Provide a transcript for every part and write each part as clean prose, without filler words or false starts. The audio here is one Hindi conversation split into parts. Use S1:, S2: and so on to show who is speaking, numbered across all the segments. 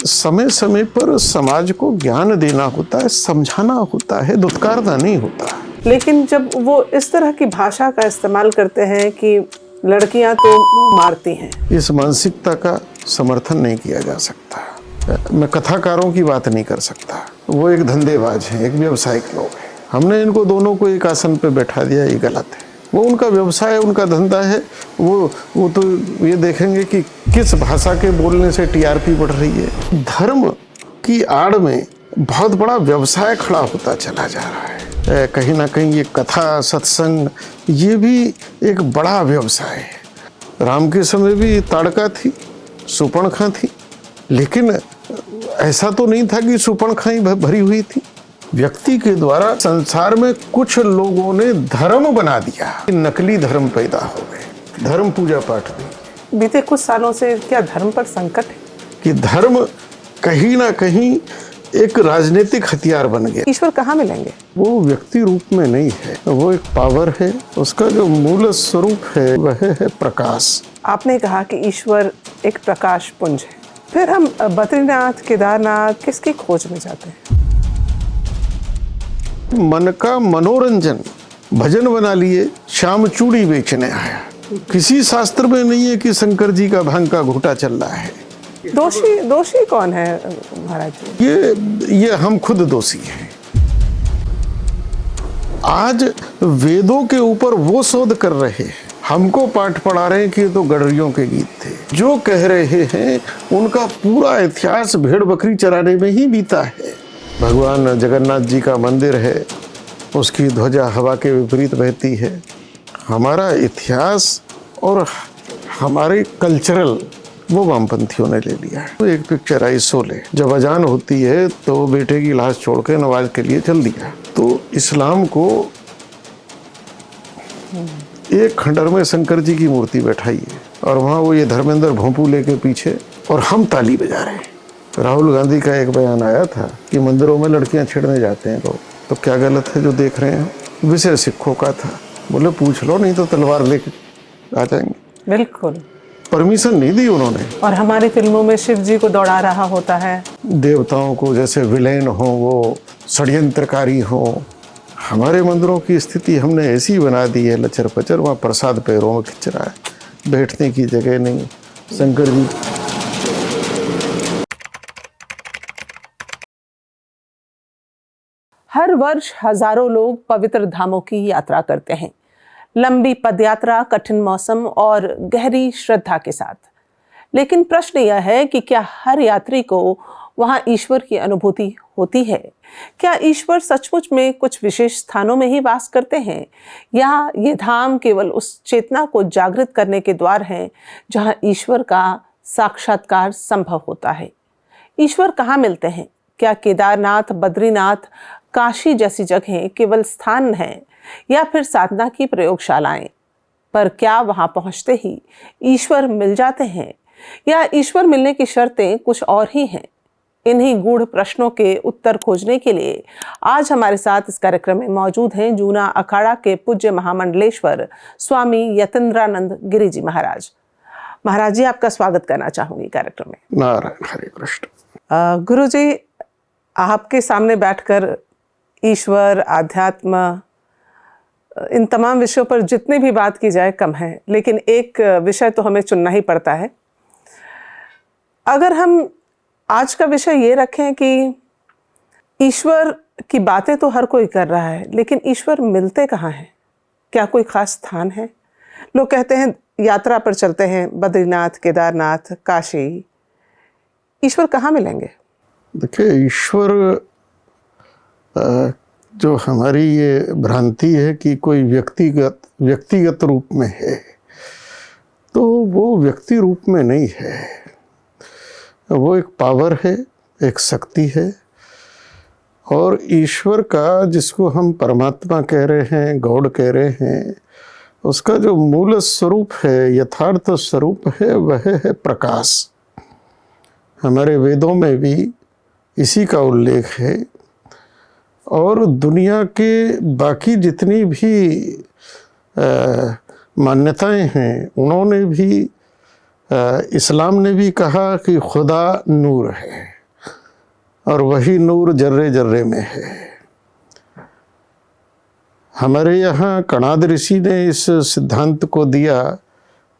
S1: समय समय पर समाज को ज्ञान देना होता है, समझाना होता है, दुत्कारना नहीं होता।
S2: लेकिन जब वो इस तरह की भाषा का इस्तेमाल करते हैं कि लड़कियां तो मारती हैं,
S1: इस मानसिकता का समर्थन नहीं किया जा सकता। मैं कथाकारों की बात नहीं कर सकता, वो एक धंधेबाज हैं, एक व्यवसायिक लोग हैं। हमने इनको दोनों को एक आसन पे बैठा दिया, ये गलत है। वो उनका व्यवसाय है, उनका धंधा है। वो तो ये देखेंगे कि किस भाषा के बोलने से टीआरपी बढ़ रही है। धर्म की आड़ में बहुत बड़ा व्यवसाय खड़ा होता चला जा रहा है। कहीं ना कहीं ये कथा सत्संग ये भी एक बड़ा व्यवसाय है। राम के समय भी ताड़का थी, सुपर्णखा थी, लेकिन ऐसा तो नहीं था कि सुपर्णखा ही भरी हुई थी। व्यक्ति के द्वारा संसार में कुछ लोगों ने धर्म बना दिया, नकली धर्म पैदा हो गए, धर्म पूजा पाठ नहीं।
S2: बीते कुछ सालों से क्या धर्म पर संकट है
S1: कि धर्म कहीं ना कहीं एक राजनीतिक हथियार बन गया।
S2: ईश्वर कहाँ मिलेंगे?
S1: वो व्यक्ति रूप में नहीं है, वो एक पावर है। उसका जो मूल स्वरूप है वह है प्रकाश।
S2: आपने कहा कि ईश्वर एक प्रकाश पुंज है, फिर हम बद्रीनाथ केदारनाथ किसकी खोज में जाते हैं?
S1: मन का मनोरंजन, भजन बना लिए, शाम चूड़ी बेचने आया। किसी शास्त्र में नहीं है कि शंकर जी का भांग का घूंटा चल रहा है।
S2: दोषी कौन है महाराज जी?
S1: ये हम खुद दोषी हैं। आज वेदों के ऊपर वो शोध कर रहे हैं, हमको पाठ पढ़ा रहे हैं कि ये तो गडरियों के गीत थे। जो कह रहे हैं उनका पूरा इतिहास भेड़ बकरी चराने में ही बीता है। भगवान जगन्नाथ जी का मंदिर है, उसकी ध्वजा हवा के विपरीत बहती है। हमारा इतिहास और हमारे कल्चरल वो वामपंथियों ने ले लिया है। एक पिक्चर आई शोले, जब अजान होती है तो बेटे की लाश छोड़ के नमाज के लिए चल दिया। तो इस्लाम को एक खंडर में शंकर जी की मूर्ति बैठाई है और वहाँ वो ये धर्मेंद्र भोंपू लेके पीछे और हम ताली बजा रहे हैं। राहुल गांधी का एक बयान आया था कि मंदिरों में लड़कियां छेड़ने जाते हैं लोग, तो क्या गलत है जो देख रहे हैं? विषय सिखों का था, बोले पूछ लो नहीं तो तलवार लेके आ जाएंगे।
S2: बिल्कुल
S1: परमिशन नहीं दी उन्होंने।
S2: और हमारी फिल्मों में शिव जी को दौड़ा रहा होता है,
S1: देवताओं को जैसे विलेन हो, वो षड्यंत्रकारी हो। हमारे मंदिरों की स्थिति हमने ऐसी बना दी है, लचर पचर, वहाँ प्रसाद पैरों में खिंच रहा है, बैठने की जगह नहीं। शंकर जी
S2: हर वर्ष हजारों लोग पवित्र धामों की यात्रा करते हैं, लंबी पदयात्रा, कठिन मौसम और गहरी श्रद्धा के साथ। लेकिन प्रश्न यह है कि क्या हर यात्री को वहां ईश्वर की अनुभूति होती है? क्या ईश्वर सचमुच में कुछ विशेष स्थानों में ही वास करते हैं, या ये धाम केवल उस चेतना को जागृत करने के द्वार हैं जहां ईश्वर का साक्षात्कार संभव होता है? ईश्वर कहाँ मिलते हैं? क्या केदारनाथ, बद्रीनाथ, काशी जैसी जगहें केवल स्थान हैं, या फिर साधना की प्रयोगशालाएं? पर क्या वहां पहुंचते ही ईश्वर मिल जाते हैं, या ईश्वर मिलने की शर्तें कुछ और ही हैं? इन्हीं गूढ़ प्रश्नों के उत्तर खोजने के लिए आज हमारे साथ इस कार्यक्रम में मौजूद हैं जूना अखाड़ा के पूज्य महामंडलेश्वर स्वामी यतीन्द्रानंद गिरी जी महाराज। महाराज जी, आपका स्वागत करना चाहूंगी कार्यक्रम में।
S1: नारायण हरे कृष्ण।
S2: गुरु जी, आपके सामने बैठकर ईश्वर, आध्यात्म, इन तमाम विषयों पर जितनी भी बात की जाए कम है, लेकिन एक विषय तो हमें चुनना ही पड़ता है। अगर हम आज का विषय ये रखें कि ईश्वर की बातें तो हर कोई कर रहा है, लेकिन ईश्वर मिलते कहाँ हैं? क्या कोई खास स्थान है? लोग कहते हैं यात्रा पर चलते हैं, बद्रीनाथ, केदारनाथ, काशी। ईश्वर कहाँ मिलेंगे?
S1: देखिए, ईश्वर जो हमारी ये भ्रांति है कि कोई व्यक्तिगत रूप में है, तो वो व्यक्ति रूप में नहीं है। वो एक पावर है, एक शक्ति है। और ईश्वर का, जिसको हम परमात्मा कह रहे हैं, गॉड कह रहे हैं, उसका जो मूल स्वरूप है, यथार्थ स्वरूप है, वह है प्रकाश। हमारे वेदों में भी इसी का उल्लेख है। और दुनिया के बाकी जितनी भी मान्यताएं हैं, उन्होंने भी, इस्लाम ने भी कहा कि खुदा नूर है। और वही नूर जर्रे जर्रे में है। हमारे यहाँ कणाद ऋषि ने इस सिद्धांत को दिया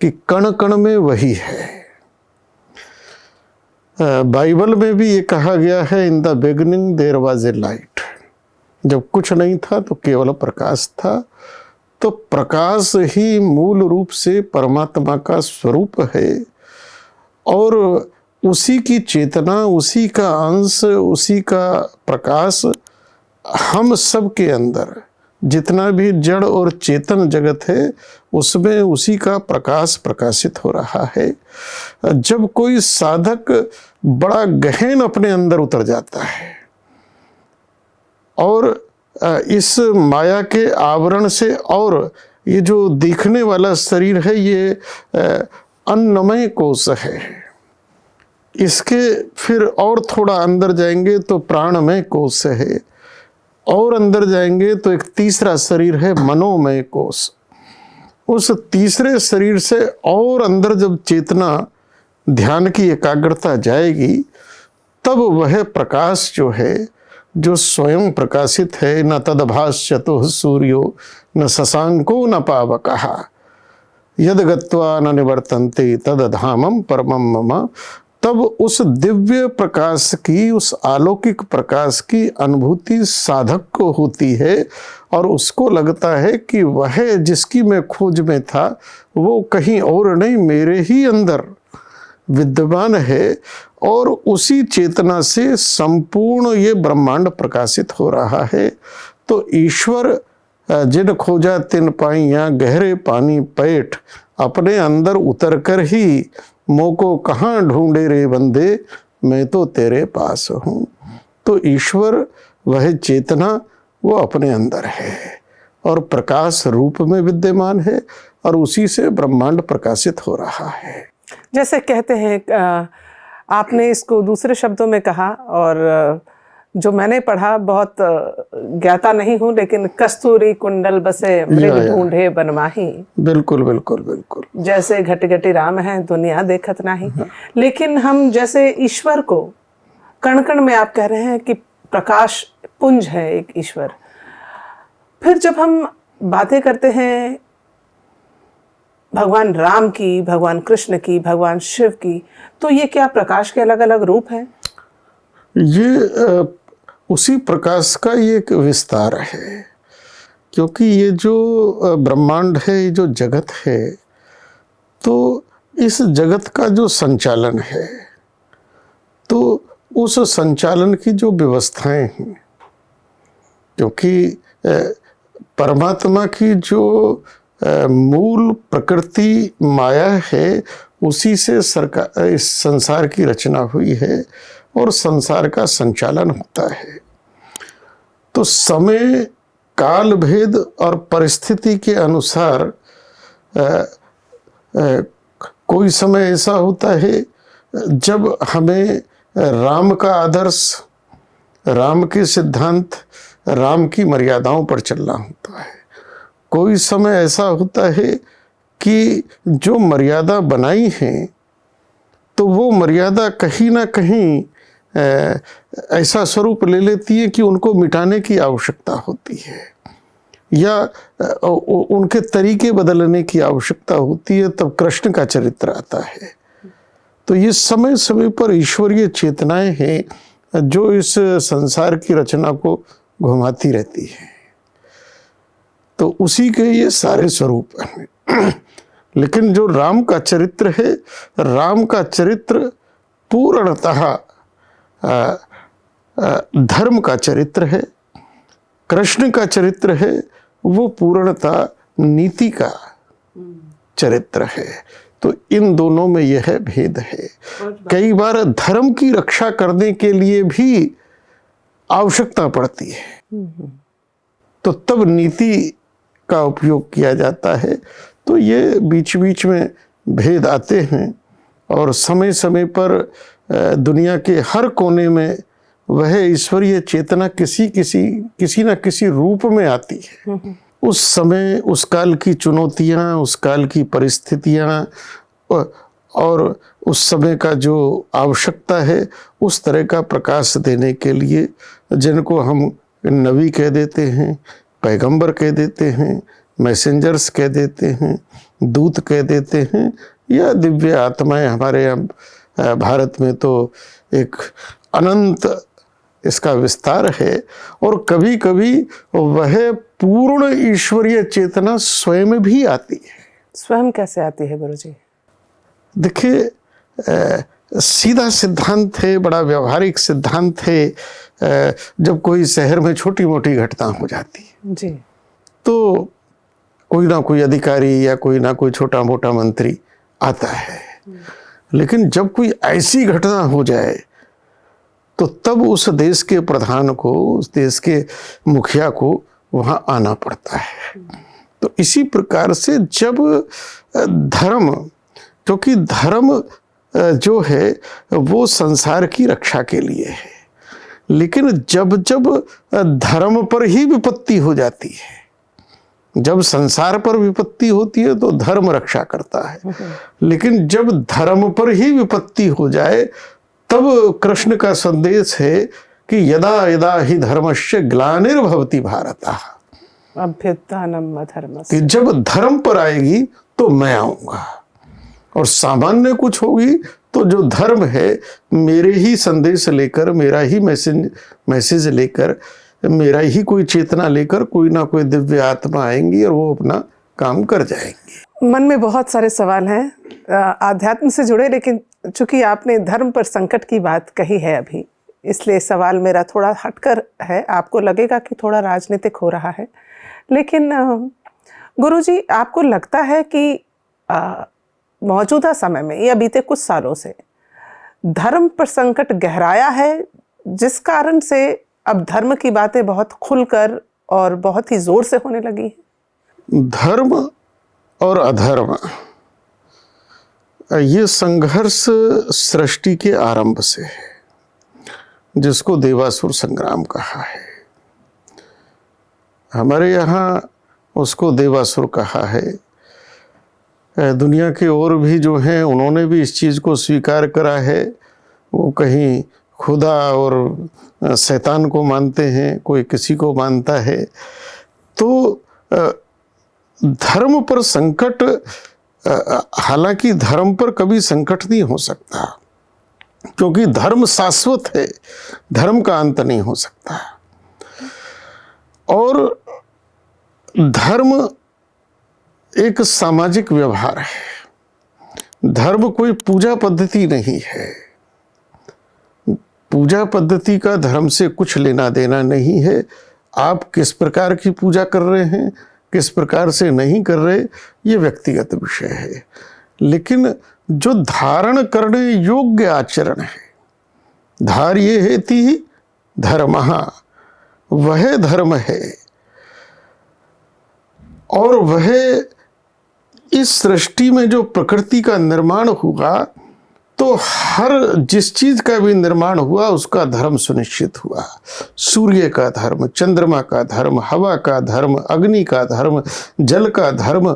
S1: कि कण कण में वही है। बाइबल में भी ये कहा गया है, in the beginning there was a light. जब कुछ नहीं था तो केवल प्रकाश था। तो प्रकाश ही मूल रूप से परमात्मा का स्वरूप है और उसी की चेतना, उसी का अंश, उसी का प्रकाश हम सब के अंदर, जितना भी जड़ और चेतन जगत है उसमें उसी का प्रकाश प्रकाशित हो रहा है। जब कोई साधक बड़ा गहन अपने अंदर उतर जाता है और इस माया के आवरण से, और ये जो दिखने वाला शरीर है ये अन्नमय कोश है, इसके फिर और थोड़ा अंदर जाएंगे तो प्राणमय कोश है, और अंदर जाएंगे तो एक तीसरा शरीर है मनोमय कोश। उस तीसरे शरीर से और अंदर जब चेतना, ध्यान की एकाग्रता जाएगी, तब वह प्रकाश जो है, जो स्वयं प्रकाशित है, न तदभास्यतुः सूर्यो न शशांको न पावकः यद गत्वा न निवर्तन्ते तदधामं परमं मम। तब उस दिव्य प्रकाश की, उस अलौकिक प्रकाश की अनुभूति साधक को होती है और उसको लगता है कि वह जिसकी मैं खोज में था वो कहीं और नहीं, मेरे ही अंदर विद्यमान है और उसी चेतना से संपूर्ण ये ब्रह्मांड प्रकाशित हो रहा है। तो ईश्वर जिन खोजा तिन पाइया, गहरे पानी पैठ, अपने अंदर उतर कर ही मोको कहाँ ढूंढे रे बंदे, मैं तो तेरे पास हूँ। तो ईश्वर वह चेतना वो अपने अंदर है और प्रकाश रूप में विद्यमान है और उसी से ब्रह्मांड प्रकाशित हो रहा है।
S2: जैसे कहते हैं, आपने इसको दूसरे शब्दों में कहा और जो मैंने पढ़ा, बहुत ज्ञाता नहीं हूँ, लेकिन कस्तूरी कुंडल बसे मृग ढूंढे बनमाही।
S1: बिल्कुल बिल्कुल बिल्कुल।
S2: जैसे घट घटी राम है दुनिया देखत नहीं। लेकिन हम जैसे ईश्वर को कण कण में, आप कह रहे हैं कि प्रकाश पुंज है एक ईश्वर। फिर जब हम बातें करते हैं भगवान राम की, भगवान कृष्ण की, भगवान शिव की, तो ये क्या प्रकाश के अलग अलग रूप हैं?
S1: ये उसी प्रकाश का ये एक विस्तार है, क्योंकि ये जो ब्रह्मांड है, ये जो जगत है, तो इस जगत का जो संचालन है, तो उस संचालन की जो व्यवस्थाएं हैं, क्योंकि परमात्मा की जो मूल प्रकृति माया है, उसी से इस संसार की रचना हुई है और संसार का संचालन होता है। तो समय, काल भेद और परिस्थिति के अनुसार कोई समय ऐसा होता है जब हमें राम का आदर्श, राम के सिद्धांत, राम की मर्यादाओं पर चलना होता है। कोई समय ऐसा होता है कि जो मर्यादा बनाई है तो वो मर्यादा कहीं ना कहीं ऐसा स्वरूप ले लेती है कि उनको मिटाने की आवश्यकता होती है या उनके तरीके बदलने की आवश्यकता होती है। तब कृष्ण का चरित्र आता है। तो ये समय समय पर ईश्वरीय चेतनाएं हैं जो इस संसार की रचना को घुमाती रहती है। तो उसी के ये सारे स्वरूप हैं। लेकिन जो राम का चरित्र है, राम का चरित्र पूर्णतः धर्म का चरित्र है। कृष्ण का चरित्र है वो पूर्णतः नीति का चरित्र है। तो इन दोनों में यह भेद है। कई बार धर्म की रक्षा करने के लिए भी आवश्यकता पड़ती है, तो तब नीति का उपयोग किया जाता है। तो ये बीच बीच में भेद आते हैं और समय समय पर दुनिया के हर कोने में वह ईश्वरीय चेतना किसी न किसी रूप में आती है। उस समय, उस काल की चुनौतियाँ, उस काल की परिस्थितियाँ और उस समय का जो आवश्यकता है उस तरह का प्रकाश देने के लिए, जिनको हम नबी कह देते हैं, पैगंबर कह देते हैं, मैसेंजर्स कह देते हैं, दूत कह देते हैं, या दिव्य आत्माएं, हमारे यहाँ भारत में तो एक अनंत इसका विस्तार है। और कभी कभी वह पूर्ण ईश्वरीय चेतना स्वयं भी आती है।
S2: स्वयं कैसे आती है गुरुजी?
S1: देखिए, सीधा सिद्धांत है, बड़ा व्यवहारिक सिद्धांत है। जब कोई शहर में छोटी मोटी घटना हो जाती है
S2: जी,
S1: तो कोई ना कोई अधिकारी या कोई ना कोई छोटा मोटा मंत्री आता है, लेकिन जब कोई ऐसी घटना हो जाए तो तब उस देश के प्रधान को, उस देश के मुखिया को वहाँ आना पड़ता है। तो इसी प्रकार से जब धर्म, क्योंकि धर्म जो है वो संसार की रक्षा के लिए है, लेकिन जब जब धर्म पर ही विपत्ति हो जाती है, जब संसार पर विपत्ति होती है तो धर्म रक्षा करता है, लेकिन जब धर्म पर ही विपत्ति हो जाए तब कृष्ण का संदेश है कि यदा यदा ही धर्मस्य ग्लानिर्भवति भारतः,
S2: अभ्युत्थानम् अधर्मस्य,
S1: कि जब धर्म पर आएगी तो मैं आऊंगा, और सामान्य कुछ होगी तो जो धर्म है मेरे ही संदेश लेकर, मेरा ही मैसेज लेकर, मेरा ही कोई चेतना लेकर कोई ना कोई दिव्य आत्मा आएंगी और वो अपना काम कर जाएंगी।
S2: मन में बहुत सारे सवाल हैं आध्यात्म से जुड़े, लेकिन चूंकि आपने धर्म पर संकट की बात कही है अभी, इसलिए सवाल मेरा थोड़ा हटकर है। आपको लगेगा कि थोड़ा राजनीतिक हो रहा है, लेकिन गुरुजी, आपको लगता है कि मौजूदा समय में या बीते कुछ सालों से धर्म पर संकट गहराया है, जिस कारण से अब धर्म की बातें बहुत खुलकर और बहुत ही जोर से होने लगी है?
S1: धर्म और अधर्म, ये संघर्ष सृष्टि के आरंभ से है, जिसको देवासुर संग्राम कहा है। हमारे यहाँ उसको देवासुर कहा है। दुनिया के और भी जो हैं उन्होंने भी इस चीज़ को स्वीकार करा है। वो कहीं खुदा और शैतान को मानते हैं, कोई किसी को मानता है। तो धर्म पर संकट, हालांकि धर्म पर कभी संकट नहीं हो सकता, क्योंकि धर्म शाश्वत है, धर्म का अंत नहीं हो सकता। और धर्म एक सामाजिक व्यवहार है, धर्म कोई पूजा पद्धति नहीं है। पूजा पद्धति का धर्म से कुछ लेना देना नहीं है। आप किस प्रकार की पूजा कर रहे हैं, किस प्रकार से नहीं कर रहे, ये व्यक्तिगत विषय है। लेकिन जो धारण करने योग्य आचरण है, धार्ये हेति धर्मः, वह धर्म है। और वह इस सृष्टि में जो प्रकृति का निर्माण हुआ, तो हर जिस चीज का भी निर्माण हुआ उसका धर्म सुनिश्चित हुआ। सूर्य का धर्म, चंद्रमा का धर्म, हवा का धर्म, अग्नि का धर्म, जल का धर्म,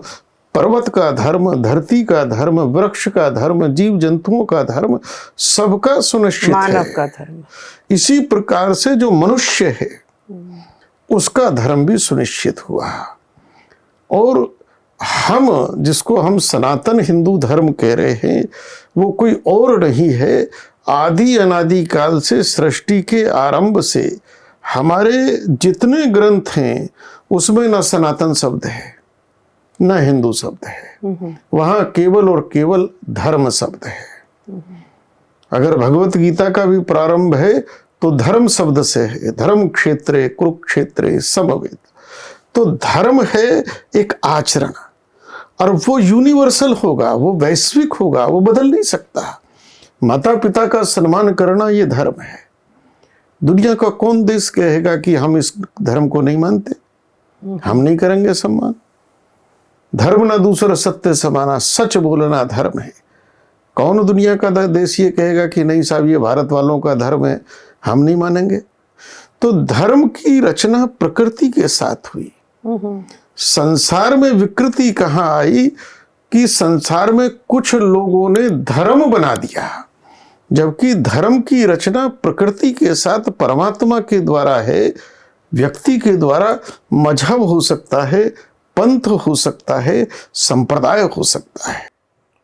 S1: पर्वत का धर्म, धरती का धर्म, वृक्ष का धर्म, जीव जंतुओं का धर्म, सबका सुनिश्चित है।
S2: मानव का धर्म।
S1: इसी प्रकार से जो मनुष्य है उसका धर्म भी सुनिश्चित हुआ। और हम जिसको हम सनातन हिंदू धर्म कह रहे हैं, वो कोई और नहीं है। आदि अनादि काल से, सृष्टि के आरंभ से हमारे जितने ग्रंथ हैं उसमें न सनातन शब्द है न हिंदू शब्द है, वहाँ केवल और केवल धर्म शब्द है। अगर भगवत गीता का भी प्रारंभ है तो धर्म शब्द से है, धर्म क्षेत्रे कुरुक्षेत्रे समवेत। तो धर्म है एक आचरण, और वो यूनिवर्सल होगा, वो वैश्विक होगा, वो बदल नहीं सकता। माता पिता का सम्मान करना ये धर्म है। दुनिया का कौन देश कहेगा कि हम इस धर्म को नहीं मानते, हम नहीं करेंगे सम्मान। धर्म ना दूसरा सत्य समाना, सच बोलना धर्म है। कौन दुनिया का देश ये कहेगा कि नहीं साहब ये भारत वालों का धर्म है, हम नहीं मानेंगे। तो धर्म की रचना प्रकृति के साथ हुई। संसार में विकृति कहाँ आई? कि संसार में कुछ लोगों ने धर्म बना दिया, जबकि धर्म की रचना प्रकृति के साथ परमात्मा के द्वारा है। व्यक्ति के द्वारा मजहब हो सकता है, पंथ हो सकता है, संप्रदाय हो सकता है।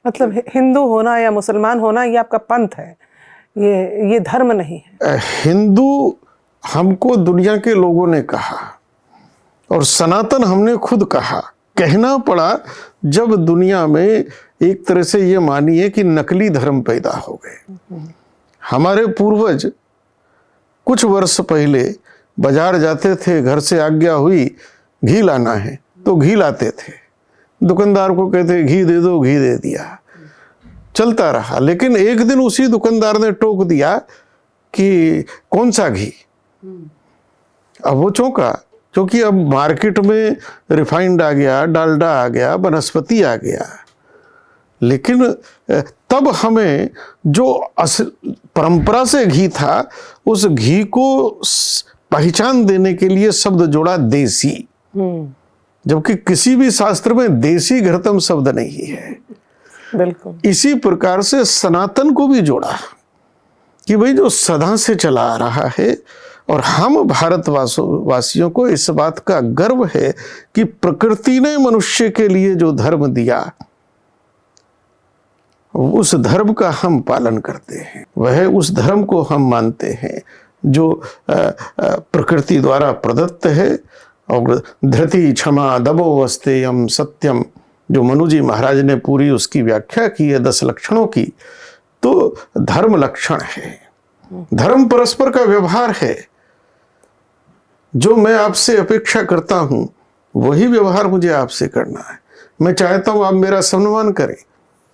S2: मतलब हिंदू होना या मुसलमान होना ये आपका पंथ है, ये धर्म नहीं है।
S1: हिंदू हमको दुनिया के लोगों ने कहा और सनातन हमने खुद कहा। कहना पड़ा जब दुनिया में एक तरह से ये मानिए कि नकली धर्म पैदा हो गए। हमारे पूर्वज कुछ वर्ष पहले बाजार जाते थे, घर से आज्ञा हुई घी लाना है तो घी लाते थे, दुकानदार को कहते घी दे दो, घी दे दिया, चलता रहा। लेकिन एक दिन उसी दुकानदार ने टोक दिया कि कौन सा घी। अब वो चौंका, क्योंकि अब मार्केट में रिफाइंड आ गया, डालडा आ गया, वनस्पति आ गया। लेकिन तब हमें जो परंपरा से घी था, उस घी को पहचान देने के लिए शब्द जोड़ा देसी, जबकि किसी भी शास्त्र में देसी घृतम शब्द नहीं है।
S2: बिल्कुल।
S1: इसी प्रकार से सनातन को भी जोड़ा कि भाई जो सदा से चला आ रहा है, और हम भारतवासियों को इस बात का गर्व है कि प्रकृति ने मनुष्य के लिए जो धर्म दिया, उस धर्म का हम पालन करते हैं। वह उस धर्म को हम मानते हैं जो प्रकृति द्वारा प्रदत्त है। और धृति क्षमा दबो वस्तेयम सत्यम, जो मनु जी महाराज ने पूरी उसकी व्याख्या की है 10 लक्षणों की, तो धर्म लक्षण है। धर्म परस्पर का व्यवहार है। जो मैं आपसे अपेक्षा करता हूं वही व्यवहार मुझे आपसे करना है। मैं चाहता हूं आप मेरा सम्मान करें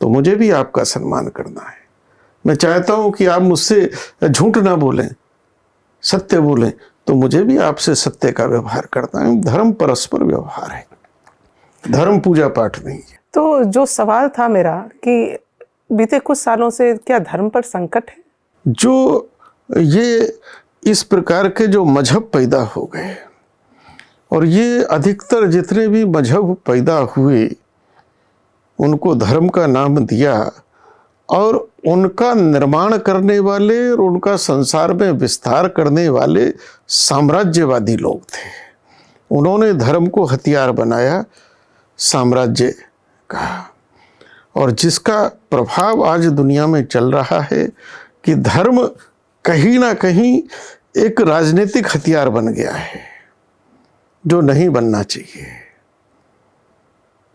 S1: तो मुझे भी आपका सम्मान करना है। मैं चाहता हूं कि आप मुझसे झूठ ना बोलें, सत्य बोलें, तो मुझे भी आपसे सत्य का व्यवहार करना है। धर्म परस्पर व्यवहार है, धर्म पूजा पाठ नहीं है।
S2: तो जो सवाल था मेरा कि बीते कुछ सालों से क्या धर्म पर संकट है?
S1: जो ये इस प्रकार के जो मजहब पैदा हो गए, और ये अधिकतर जितने भी मजहब पैदा हुए उनको धर्म का नाम दिया, और उनका निर्माण करने वाले और उनका संसार में विस्तार करने वाले साम्राज्यवादी लोग थे। उन्होंने धर्म को हथियार बनाया साम्राज्य का, और जिसका प्रभाव आज दुनिया में चल रहा है कि धर्म कहीं ना कहीं एक राजनीतिक हथियार बन गया है, जो नहीं बनना चाहिए।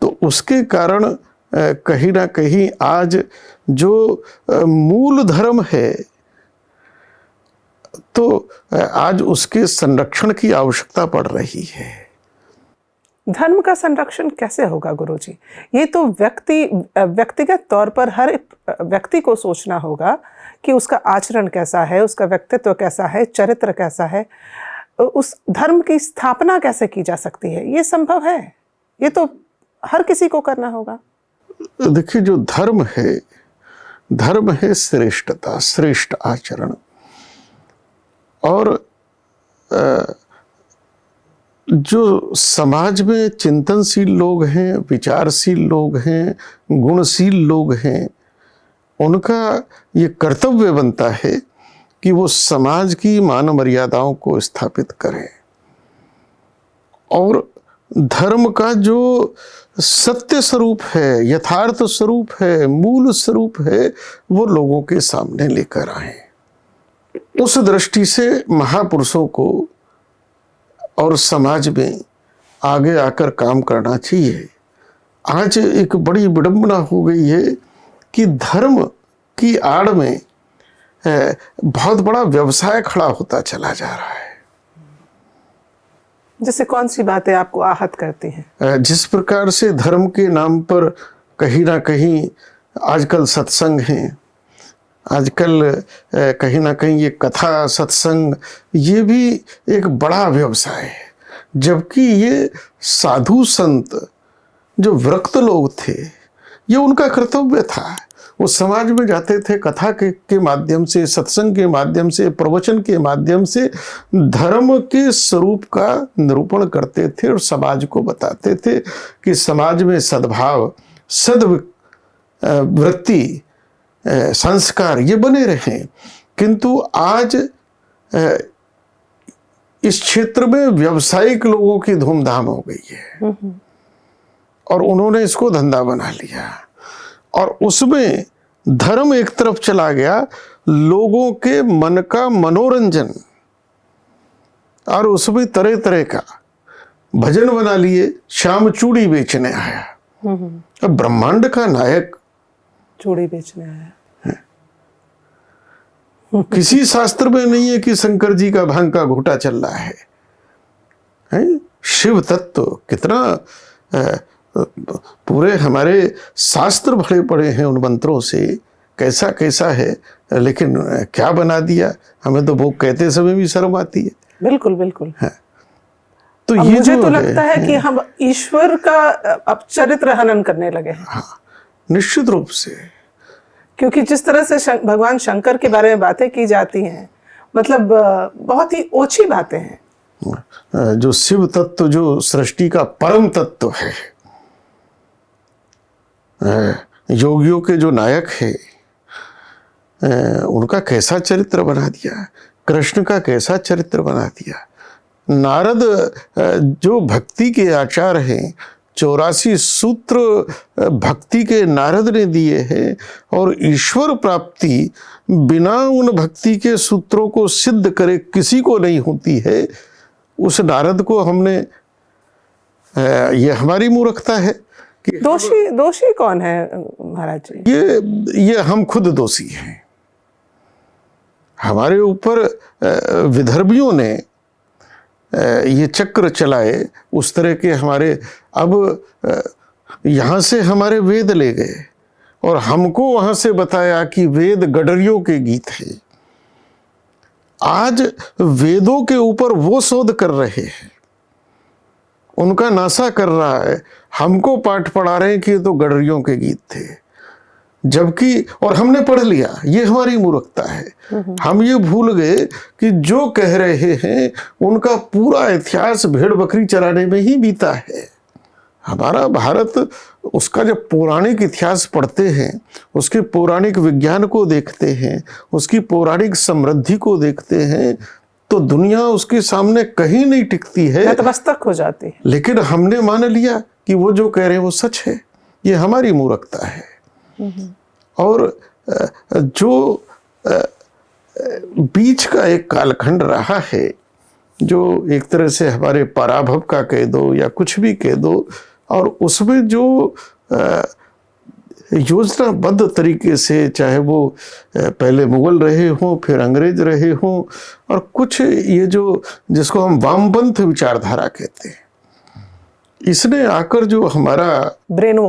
S1: तो उसके कारण कहीं ना कहीं आज जो मूल धर्म है, तो आज उसके संरक्षण की आवश्यकता पड़ रही है।
S2: धर्म का संरक्षण कैसे होगा गुरुजी? ये तो व्यक्तिगत तौर पर हर व्यक्ति को सोचना होगा कि उसका आचरण कैसा है, उसका व्यक्तित्व कैसा है, चरित्र कैसा है, उस धर्म की स्थापना कैसे की जा सकती है। ये संभव है? ये तो हर किसी को करना होगा।
S1: देखिए, जो धर्म है श्रेष्ठता, श्रेष्ठ आचरण। और जो समाज में चिंतनशील लोग हैं, विचारशील लोग हैं, गुणशील लोग हैं, उनका ये कर्तव्य बनता है कि वो समाज की मान मर्यादाओं को स्थापित करें, और धर्म का जो सत्य स्वरूप है, यथार्थ स्वरूप है, मूल स्वरूप है, वो लोगों के सामने लेकर आए। उस दृष्टि से महापुरुषों को और समाज में आगे आकर काम करना चाहिए। आज एक बड़ी विडंबना हो गई है कि धर्म की आड़ में बहुत बड़ा व्यवसाय खड़ा होता चला जा रहा है।
S2: जैसे कौन सी बातें आपको आहत करती हैं?
S1: जिस प्रकार से धर्म के नाम पर कहीं ना कहीं आजकल सत्संग हैं, आजकल कहीं ना कहीं ये कथा सत्संग, ये भी एक बड़ा व्यवसाय है। जबकि ये साधु संत जो विरक्त लोग थे, ये उनका कर्तव्य था। वो समाज में जाते थे, कथा के माध्यम से, सत्संग के माध्यम से, प्रवचन के माध्यम से धर्म के स्वरूप का निरूपण करते थे और समाज को बताते थे कि समाज में सद्भाव वृत्ति, संस्कार ये बने रहे। किंतु आज इस क्षेत्र में व्यावसायिक लोगों की धूमधाम हो गई है और उन्होंने इसको धंधा बना लिया और उसमें धर्म एक तरफ चला गया, लोगों के मन का मनोरंजन, और उसमें तरह तरह का भजन बना लिए। श्याम चूड़ी बेचने आया, अब ब्रह्मांड का नायक
S2: चूड़ी बेचने आया।
S1: किसी शास्त्र में नहीं है कि शंकर जी का भांग का घोटा चल रहा है, हैं? शिव तत्व कितना पूरे हमारे शास्त्र भरे पड़े हैं उन मंत्रों से, कैसा कैसा है, लेकिन क्या बना दिया। हमें तो वो कहते समय भी शर्म आती है।
S2: बिल्कुल बिल्कुल।
S1: है। तो ये
S2: मुझे तो लगता है कि हम ईश्वर का अब चरित्र हनन करने लगे हैं।
S1: हाँ, निश्चित रूप से,
S2: क्योंकि जिस तरह से भगवान शंकर के बारे में बातें की जाती हैं, मतलब बहुत ही ओछी बातें हैं।
S1: जो शिव तत्व, जो सृष्टि का परम तत्व है, योगियों के जो नायक है, उनका कैसा चरित्र बना दिया, कृष्ण का कैसा चरित्र बना दिया। नारद जो भक्ति के आचार हैं, 84 सूत्र भक्ति के नारद ने दिए हैं, और ईश्वर प्राप्ति बिना उन भक्ति के सूत्रों को सिद्ध करे किसी को नहीं होती है। उस नारद को हमने, ये हमारी मूर्खता है कि
S2: दोषी कौन है महाराज जी?
S1: ये हम खुद दोषी हैं। हमारे ऊपर विदर्भियों ने ये चक्र चलाए, उस तरह के हमारे, अब यहाँ से हमारे वेद ले गए और हमको वहाँ से बताया कि वेद गडरियों के गीत है। आज वेदों के ऊपर वो शोध कर रहे हैं, उनका नासा कर रहा है, हमको पाठ पढ़ा रहे हैं कि ये तो गडरियों के गीत थे, जबकि, और हमने पढ़ लिया। ये हमारी मूर्खता है। हम ये भूल गए कि जो कह रहे हैं उनका पूरा इतिहास भेड़ बकरी चराने में ही बीता है। हमारा भारत, उसका जब पौराणिक इतिहास पढ़ते हैं, उसके पौराणिक विज्ञान को देखते हैं, उसकी पौराणिक समृद्धि को देखते हैं, तो दुनिया उसके सामने कहीं नहीं टिकती है,
S2: नतमस्तक हो जाती है।
S1: लेकिन हमने मान लिया कि वो जो कह रहे हैं वो सच है। ये हमारी मूर्खता है। और जो बीच का एक कालखंड रहा है, जो एक तरह से हमारे पराभव का कह दो या कुछ भी कह दो, और उसमें जो योजनाबद्ध तरीके से, चाहे वो पहले मुगल रहे हों, फिर अंग्रेज रहे हों, और कुछ ये जो जिसको हम वामपंथ विचारधारा कहते हैं, इसने आकर जो हमारा
S2: ब्रेन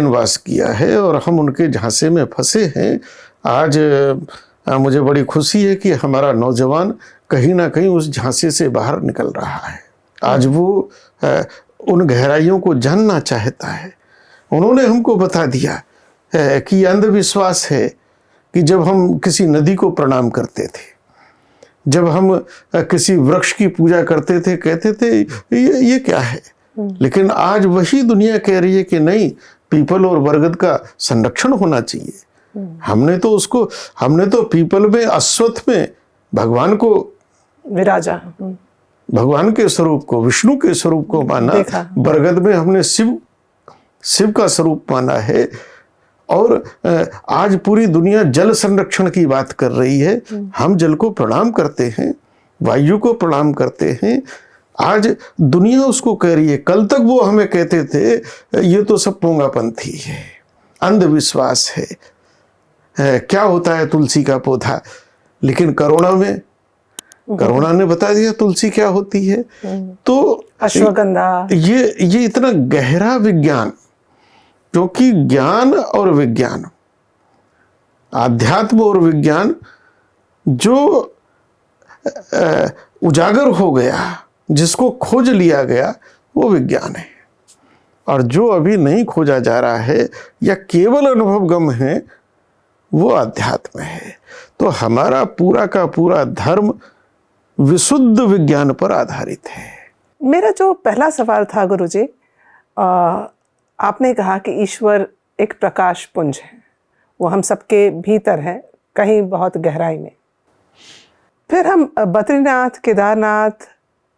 S2: वॉश किया
S1: है और हम उनके झांसे में फंसे हैं। आज मुझे बड़ी खुशी है कि हमारा नौजवान कहीं ना कहीं उस झांसे से बाहर निकल रहा है। आज वो उन गहराइयों को जानना चाहता है। उन्होंने हमको बता दिया कि अंधविश्वास है कि जब हम किसी नदी को प्रणाम करते थे, जब हम किसी वृक्ष की पूजा करते थे, कहते थे ये क्या है। लेकिन आज वही दुनिया कह रही है कि नहीं, पीपल और बरगद का संरक्षण होना चाहिए। हमने तो पीपल में, अश्वत्थ में भगवान को
S2: विराजा,
S1: भगवान के स्वरूप को, विष्णु के स्वरूप को माना। बरगद में हमने शिव का स्वरूप माना है। और आज पूरी दुनिया जल संरक्षण की बात कर रही है। हम जल को प्रणाम करते हैं, वायु को प्रणाम करते हैं। आज दुनिया उसको कह रही है। कल तक वो हमें कहते थे ये तो सब पोंगापंथी है, अंधविश्वास है, क्या होता है तुलसी का पौधा। लेकिन कोरोना ने बता दिया तुलसी क्या होती है। तो
S2: अश्वगंधा,
S1: ये इतना गहरा विज्ञान, क्योंकि ज्ञान और विज्ञान, आध्यात्म और विज्ञान जो उजागर हो गया, जिसको खोज लिया गया, वो विज्ञान है। और जो अभी नहीं खोजा जा रहा है या केवल अनुभव गम है, वो अध्यात्म है। तो हमारा पूरा का पूरा धर्म विशुद्ध विज्ञान पर आधारित है।
S2: मेरा जो पहला सवाल था गुरुजी, आपने कहा कि ईश्वर एक प्रकाश पुंज है, वो हम सबके भीतर है, कहीं बहुत गहराई में। फिर हम बद्रीनाथ, केदारनाथ,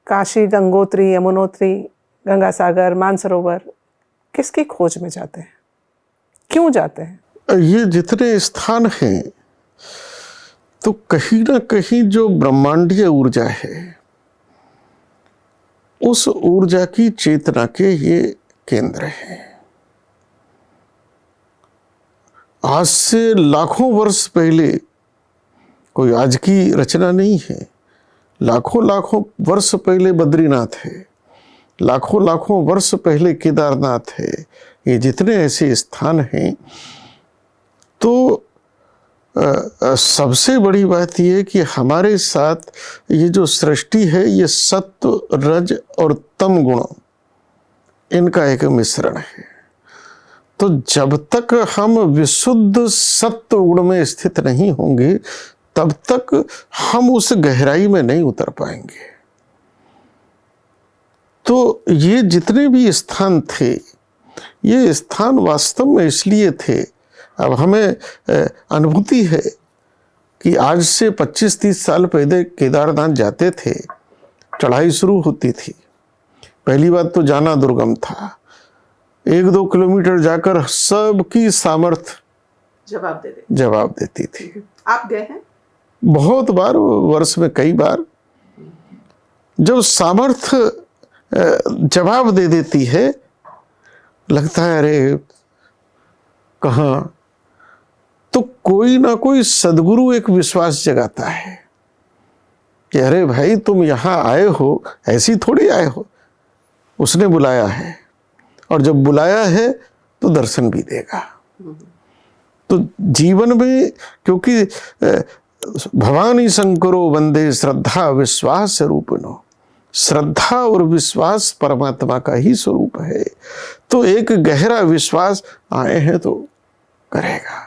S2: काशी, गंगोत्री, यमुनोत्री, गंगा सागर, मानसरोवर किसकी खोज में जाते हैं? क्यों जाते हैं?
S1: ये जितने स्थान हैं तो कहीं ना कहीं जो ब्रह्मांडीय ऊर्जा है, उस ऊर्जा की चेतना के ये केंद्र हैं। आज से लाखों वर्ष पहले, कोई आज की रचना नहीं है, लाखों लाखों वर्ष पहले बद्रीनाथ है, लाखों लाखों वर्ष पहले केदारनाथ है। ये जितने ऐसे स्थान हैं, तो सबसे बड़ी बात यह है कि हमारे साथ ये जो सृष्टि है, ये सत्व, रज और तम गुण, इनका एक मिश्रण है। तो जब तक हम विशुद्ध सत्व गुण में स्थित नहीं होंगे, तब तक हम उस गहराई में नहीं उतर पाएंगे। तो ये जितने भी स्थान थे, ये स्थान वास्तव में इसलिए थे, अब हमें अनुभूति है कि आज से 25-30 साल पहले केदारनाथ जाते थे, चढ़ाई शुरू होती थी। पहली बात तो जाना दुर्गम था, 1-2 किलोमीटर जाकर सबकी सामर्थ्य जवाब देती थी।
S2: आप गए हैं?
S1: बहुत बार, वर्ष में कई बार। जब सामर्थ्य जवाब दे देती है, लगता है अरे कहाँ, तो कोई ना कोई सदगुरु एक विश्वास जगाता है कि अरे भाई तुम यहाँ आए हो, ऐसी थोड़ी आए हो, उसने बुलाया है, और जब बुलाया है तो दर्शन भी देगा। तो जीवन में, क्योंकि भवानी शंकरो वंदे श्रद्धा विश्वास रूपिणो, श्रद्धा और विश्वास परमात्मा का ही स्वरूप है। तो एक गहरा विश्वास आए हैं तो करेगा।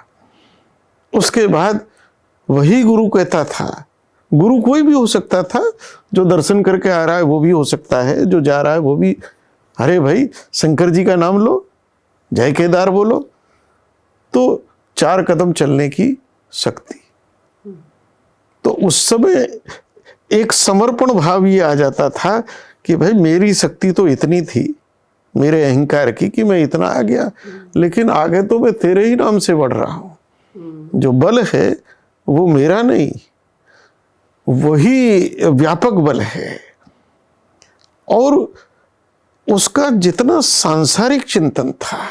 S1: उसके बाद वही गुरु कहता था, गुरु कोई भी हो सकता था, जो दर्शन करके आ रहा है वो भी हो सकता है, जो जा रहा है वो भी, अरे भाई शंकर जी का नाम लो, जय केदार बोलो, तो 4 कदम चलने की शक्ति। तो उस समय एक समर्पण भाव ये आ जाता था कि भाई मेरी शक्ति तो इतनी थी, मेरे अहंकार की, कि मैं इतना आ गया, लेकिन आगे तो मैं तेरे ही नाम से बढ़ रहा हूं। जो बल है वो मेरा नहीं, वही व्यापक बल है। और उसका जितना सांसारिक चिंतन था,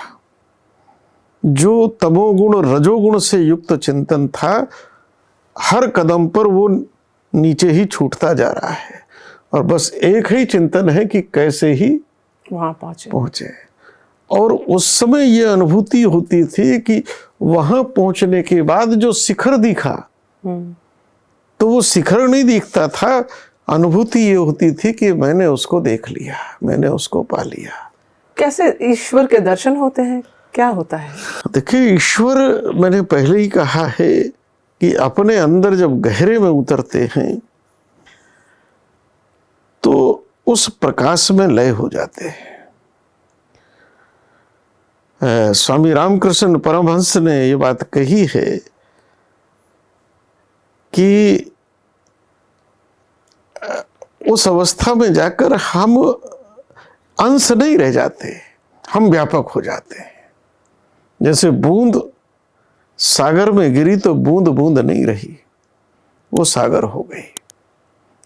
S1: जो तमोगुण रजोगुण से युक्त चिंतन था, हर कदम पर वो नीचे ही छूटता जा रहा है, और बस एक ही चिंतन है कि कैसे ही
S2: वहां पहुंचे।
S1: और उस समय ये अनुभूति होती थी कि वहां पहुंचने के बाद जो शिखर दिखा, तो वो शिखर नहीं दिखता था, अनुभूति ये होती थी कि मैंने उसको देख लिया, मैंने उसको पा लिया।
S2: कैसे ईश्वर के दर्शन होते हैं, क्या होता है?
S1: देखिए, ईश्वर, मैंने पहले ही कहा है कि अपने अंदर जब गहरे में उतरते हैं तो उस प्रकाश में लय हो जाते हैं। स्वामी रामकृष्ण परमहंस ने ये बात कही है कि उस अवस्था में जाकर हम अंश नहीं रह जाते, हम व्यापक हो जाते हैं। जैसे बूंद सागर में गिरी तो बूंद बूंद नहीं रही, वो सागर हो गई।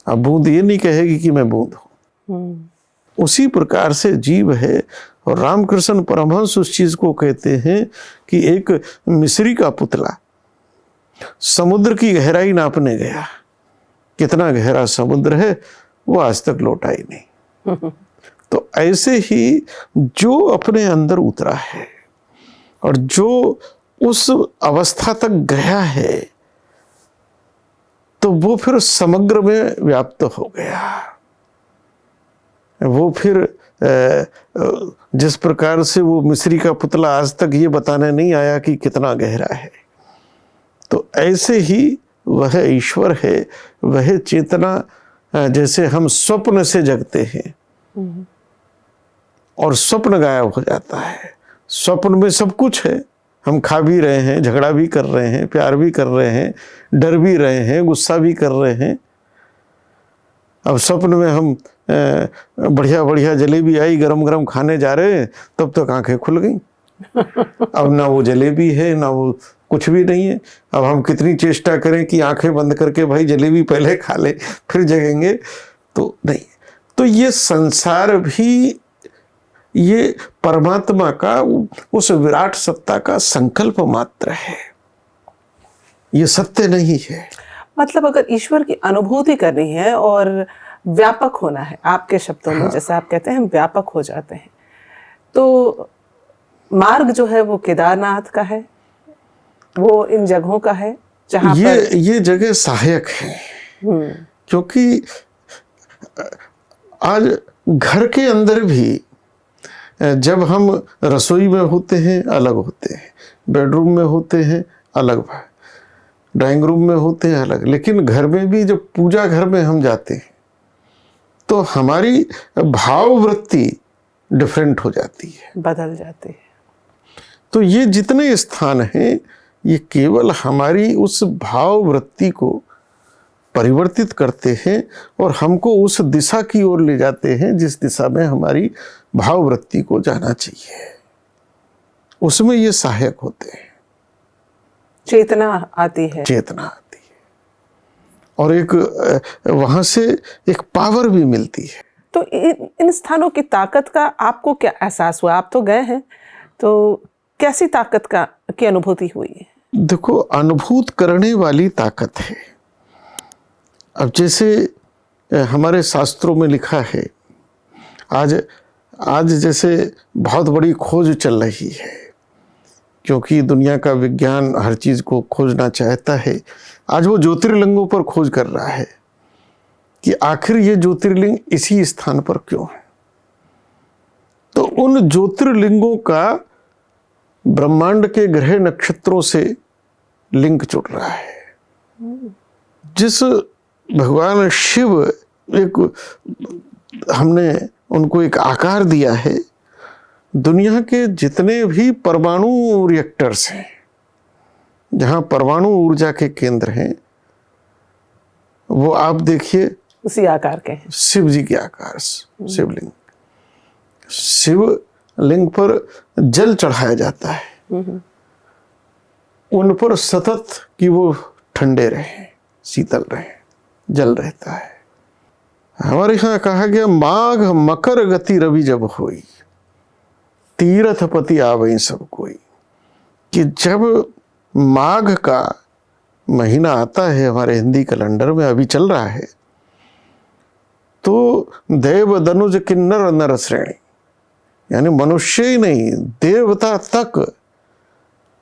S1: अब बूंद ये नहीं कहेगी कि मैं बूंद हूं। उसी प्रकार से जीव है। और रामकृष्ण परमहंस उस चीज को कहते हैं कि एक मिस्री का पुतला समुद्र की गहराई नापने गया, कितना गहरा समुद्र है वो आज तक लौटा ही नहीं। तो ऐसे ही जो अपने अंदर उतरा है और जो उस अवस्था तक गया है, तो वो फिर समग्र में व्याप्त हो गया। वो फिर जिस प्रकार से वो मिस्री का पुतला आज तक ये बताने नहीं आया कि कितना गहरा है, तो ऐसे ही वह ईश्वर है, वह चेतना। जैसे हम स्वप्न से जगते हैं और स्वप्न गायब हो जाता है, स्वप्न में सब कुछ है, हम खा भी रहे हैं, झगड़ा भी कर रहे हैं, प्यार भी कर रहे हैं, डर भी रहे हैं, गुस्सा भी कर रहे हैं। अब स्वप्न में हम बढ़िया बढ़िया जलेबी आई, गरम गरम खाने जा रहे हैं, तब तक आंखें खुल गई। अब ना वो जलेबी है, ना वो कुछ भी नहीं है। अब हम कितनी चेष्टा करें कि आंखें बंद करके भाई जलेबी पहले खा ले फिर जगेंगे, तो नहीं। तो ये संसार भी ये परमात्मा का, उस विराट सत्ता का संकल्प मात्र है, ये सत्य नहीं है।
S2: मतलब अगर ईश्वर की अनुभूति करनी है और व्यापक होना है, आपके शब्दों में जैसे आप कहते हैं हम व्यापक हो जाते हैं, तो मार्ग जो है वो केदारनाथ का है, वो इन जगहों का है जहाँ
S1: ये जगह सहायक है। क्योंकि आज घर के अंदर भी जब हम रसोई में होते हैं अलग होते हैं, बेडरूम में होते हैं अलग, ड्राइंग रूम में होते हैं अलग, लेकिन घर में भी जब पूजा घर में हम जाते हैं तो हमारी भाव वृत्ति डिफरेंट हो जाती है,
S2: बदल जाती है।
S1: तो ये जितने स्थान हैं ये केवल हमारी उस भाव वृत्ति को परिवर्तित करते हैं और हमको उस दिशा की ओर ले जाते हैं जिस दिशा में हमारी भाव वृत्ति को जाना चाहिए। उसमें ये सहायक होते हैं,
S2: चेतना आती है,
S1: चेतना आती है और एक वहां से एक पावर भी मिलती है।
S2: तो इन स्थानों की ताकत का आपको क्या एहसास हुआ? आप तो गए हैं, तो कैसी ताकत की अनुभूति हुई है?
S1: देखो, अनुभूत करने वाली ताकत है। अब जैसे हमारे शास्त्रों में लिखा है, आज जैसे बहुत बड़ी खोज चल रही है, क्योंकि दुनिया का विज्ञान हर चीज को खोजना चाहता है। आज वो ज्योतिर्लिंगों पर खोज कर रहा है कि आखिर ये ज्योतिर्लिंग इसी स्थान पर क्यों है। तो उन ज्योतिर्लिंगों का ब्रह्मांड के ग्रह नक्षत्रों से लिंक जुड़ रहा है। जिस भगवान शिव हमने उनको एक आकार दिया है, दुनिया के जितने भी परमाणु रिएक्टर्स हैं, जहां परमाणु ऊर्जा के केंद्र हैं, वो आप देखिए
S2: उसी आकार के हैं।
S1: शिव जी के आकार, शिवलिंग। शिवलिंग पर जल चढ़ाया जाता है, उन पर सतत कि वो ठंडे रहे, शीतल रहे, जल रहता है। हमारे यहाँ कहा गया, माघ मकर गति रवि जब होई, तीर्थपति आवई सब कोई। कि जब माघ का महीना आता है, हमारे हिंदी कैलेंडर में अभी चल रहा है, तो देव दनुज किन्नर नर श्रेणी, यानी मनुष्य ही नहीं देवता तक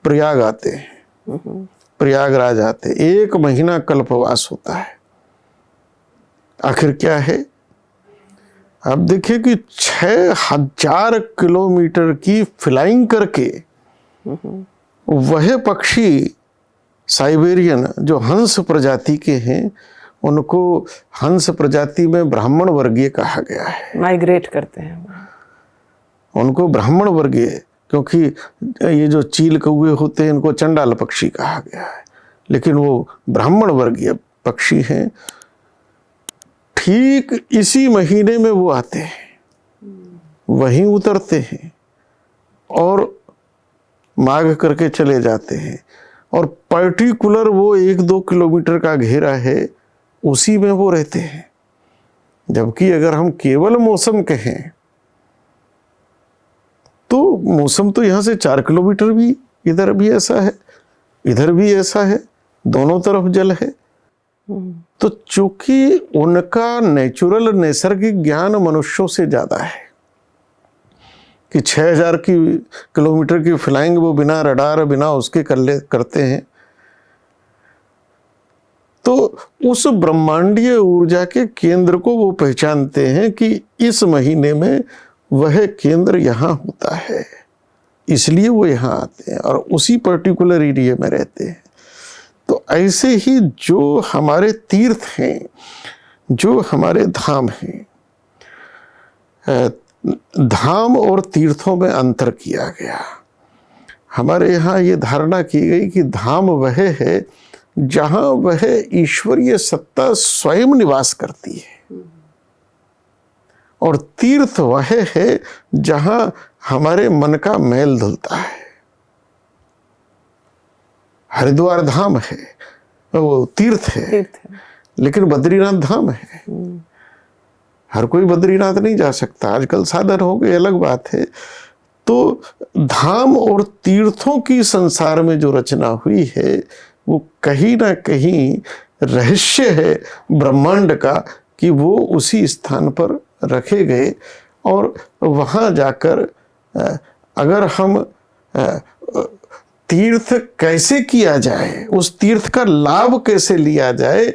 S1: प्रयाग आते हैं, प्रयागराज आते। 1 महीना कल्पवास होता है। आखिर क्या है? आप देखिए कि 6000 किलोमीटर की फ्लाइंग करके वह पक्षी साइबेरियन जो हंस प्रजाति के हैं, उनको हंस प्रजाति में ब्राह्मण वर्गीय कहा गया है।
S2: माइग्रेट करते हैं
S1: उनको ब्राह्मण वर्गीय, क्योंकि ये जो चील कौवे होते हैं इनको चंडाल पक्षी कहा गया है, लेकिन वो ब्राह्मण वर्गीय पक्षी हैं। ठीक इसी महीने में वो आते हैं, वहीं उतरते हैं और माघ करके चले जाते हैं, और पर्टिकुलर वो 1-2 किलोमीटर का घेरा है, उसी में वो रहते हैं। जबकि अगर हम केवल मौसम कहें तो मौसम तो यहाँ से 4 किलोमीटर भी, इधर भी ऐसा है, इधर भी ऐसा है, दोनों तरफ जल है। तो चूंकि उनका नेचुरल नैसर्गिक ज्ञान मनुष्यों से ज्यादा है कि 6000 किलोमीटर की फ्लाइंग वो बिना रडार बिना उसके करते हैं, तो उस ब्रह्मांडीय ऊर्जा के केंद्र को वो पहचानते हैं कि इस महीने में वह केंद्र यहाँ होता है, इसलिए वो यहाँ आते हैं और उसी पर्टिकुलर एरिया में रहते हैं। तो ऐसे ही जो हमारे तीर्थ हैं, जो हमारे धाम हैं, धाम और तीर्थों में अंतर किया गया। हमारे यहाँ ये धारणा की गई कि धाम वह है जहाँ वह ईश्वरीय सत्ता स्वयं निवास करती है, और तीर्थ वह है जहाँ हमारे मन का मैल धुलता है। हरिद्वार धाम है, वो तीर्थ है, लेकिन बद्रीनाथ धाम है। हर कोई बद्रीनाथ नहीं जा सकता, आजकल साधन हो गए, अलग बात है। तो धाम और तीर्थों की संसार में जो रचना हुई है वो कहीं ना कहीं रहस्य है ब्रह्मांड का, कि वो उसी स्थान पर रखे गए, और वहाँ जाकर अगर हम तीर्थ कैसे किया जाए, उस तीर्थ का लाभ कैसे लिया जाए,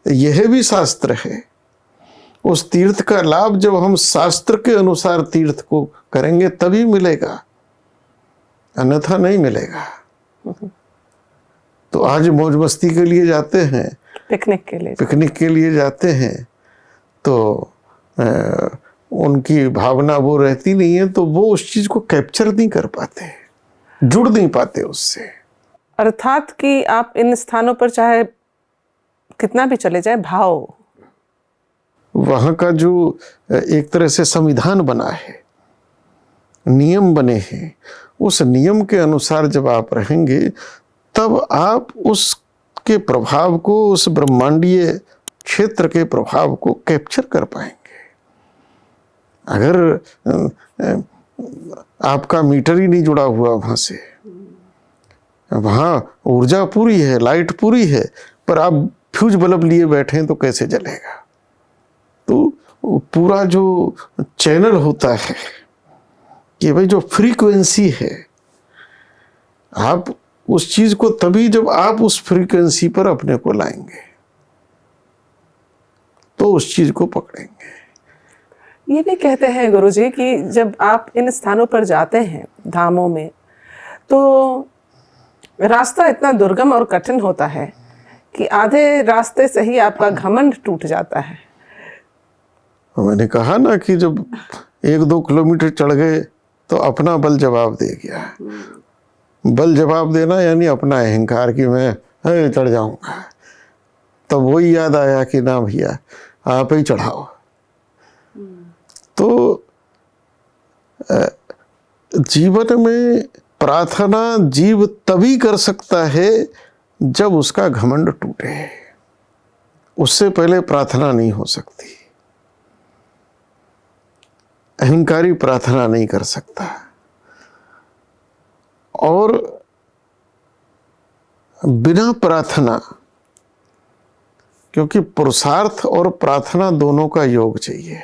S1: यह भी शास्त्र है। उस तीर्थ का लाभ जब हम शास्त्र के अनुसार तीर्थ को करेंगे तभी मिलेगा, अन्यथा नहीं मिलेगा। तो आज मौज मस्ती के लिए जाते हैं, पिकनिक के लिए जाते हैं, तो उनकी भावना वो रहती नहीं है, तो वो उस चीज को कैप्चर नहीं कर पाते, जुड़ नहीं पाते उससे।
S2: अर्थात कि आप इन स्थानों पर चाहे कितना भी चले जाए, भाव,
S1: वहाँ का जो एक तरह से संविधान बना है, नियम बने हैं, उस नियम के अनुसार जब आप रहेंगे तब आप उसके प्रभाव को, उस ब्रह्मांडीय क्षेत्र के प्रभाव को कैप्चर कर पाएंगे। अगर आपका मीटर ही नहीं जुड़ा हुआ वहाँ से, वहाँ ऊर्जा पूरी है, लाइट पूरी है, पर आप फ्यूज बल्ब लिए बैठे हैं तो कैसे जलेगा? तो पूरा जो चैनल होता है कि भाई जो फ्रीक्वेंसी है, आप उस चीज को तभी जब आप उस फ्रीक्वेंसी पर अपने को लाएंगे तो उस चीज को पकड़ेंगे।
S2: ये भी कहते हैं गुरुजी कि जब आप इन स्थानों पर जाते हैं, धामों में, तो रास्ता इतना दुर्गम और कठिन होता है कि आधे रास्ते से ही आपका घमंड टूट जाता है।
S1: मैंने कहा ना कि जब 1-2 किलोमीटर चढ़ गए तो अपना बल जवाब दे गया। बल जवाब देना यानी अपना अहंकार कि मैं चढ़ जाऊंगा। तब वही याद आया कि ना भैया, आप ही चढ़ाओ। तो जीवन में प्रार्थना जीव तभी कर सकता है जब उसका घमंड टूटे, उससे पहले प्रार्थना नहीं हो सकती। अहंकारी प्रार्थना नहीं कर सकता, और बिना प्रार्थना, क्योंकि पुरुषार्थ और प्रार्थना दोनों का योग चाहिए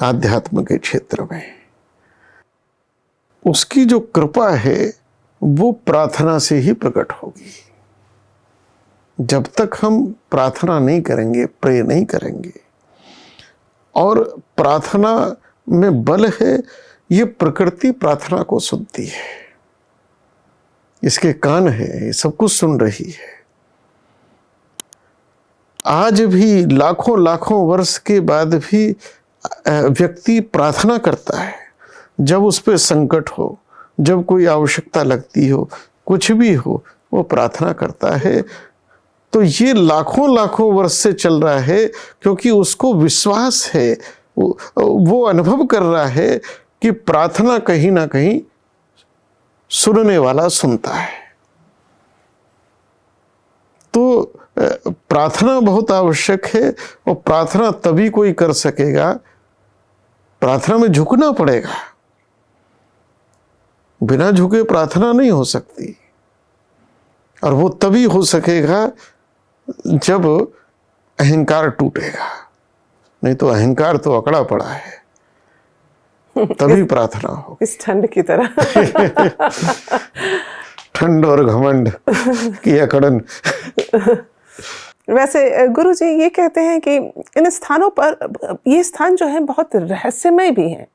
S1: आध्यात्म के क्षेत्र में, उसकी जो कृपा है वो प्रार्थना से ही प्रकट होगी। जब तक हम प्रार्थना नहीं करेंगे, प्रे नहीं करेंगे, और प्रार्थना में बल है, ये प्रकृति प्रार्थना को सुनती है, इसके कान है, ये सब कुछ सुन रही है। आज भी लाखों लाखों वर्ष के बाद भी व्यक्ति प्रार्थना करता है, जब उस पर संकट हो, जब कोई आवश्यकता लगती हो, कुछ भी हो, वो प्रार्थना करता है। तो ये लाखों लाखों वर्ष से चल रहा है, क्योंकि उसको विश्वास है, वो अनुभव कर रहा है कि प्रार्थना कहीं ना कहीं सुनने वाला सुनता है। तो प्रार्थना बहुत आवश्यक है, और प्रार्थना तभी कोई कर सकेगा, प्रार्थना में झुकना पड़ेगा, बिना झुके प्रार्थना नहीं हो सकती। और वो तभी हो सकेगा जब अहंकार टूटेगा, नहीं तो अहंकार तो अकड़ा पड़ा है, तभी प्रार्थना हो।
S2: इस ठंड की तरह
S1: ठंड और घमंड की अकड़न।
S2: वैसे गुरुजी ये कहते हैं कि इन स्थानों पर, ये स्थान जो है बहुत रहस्यमय भी है,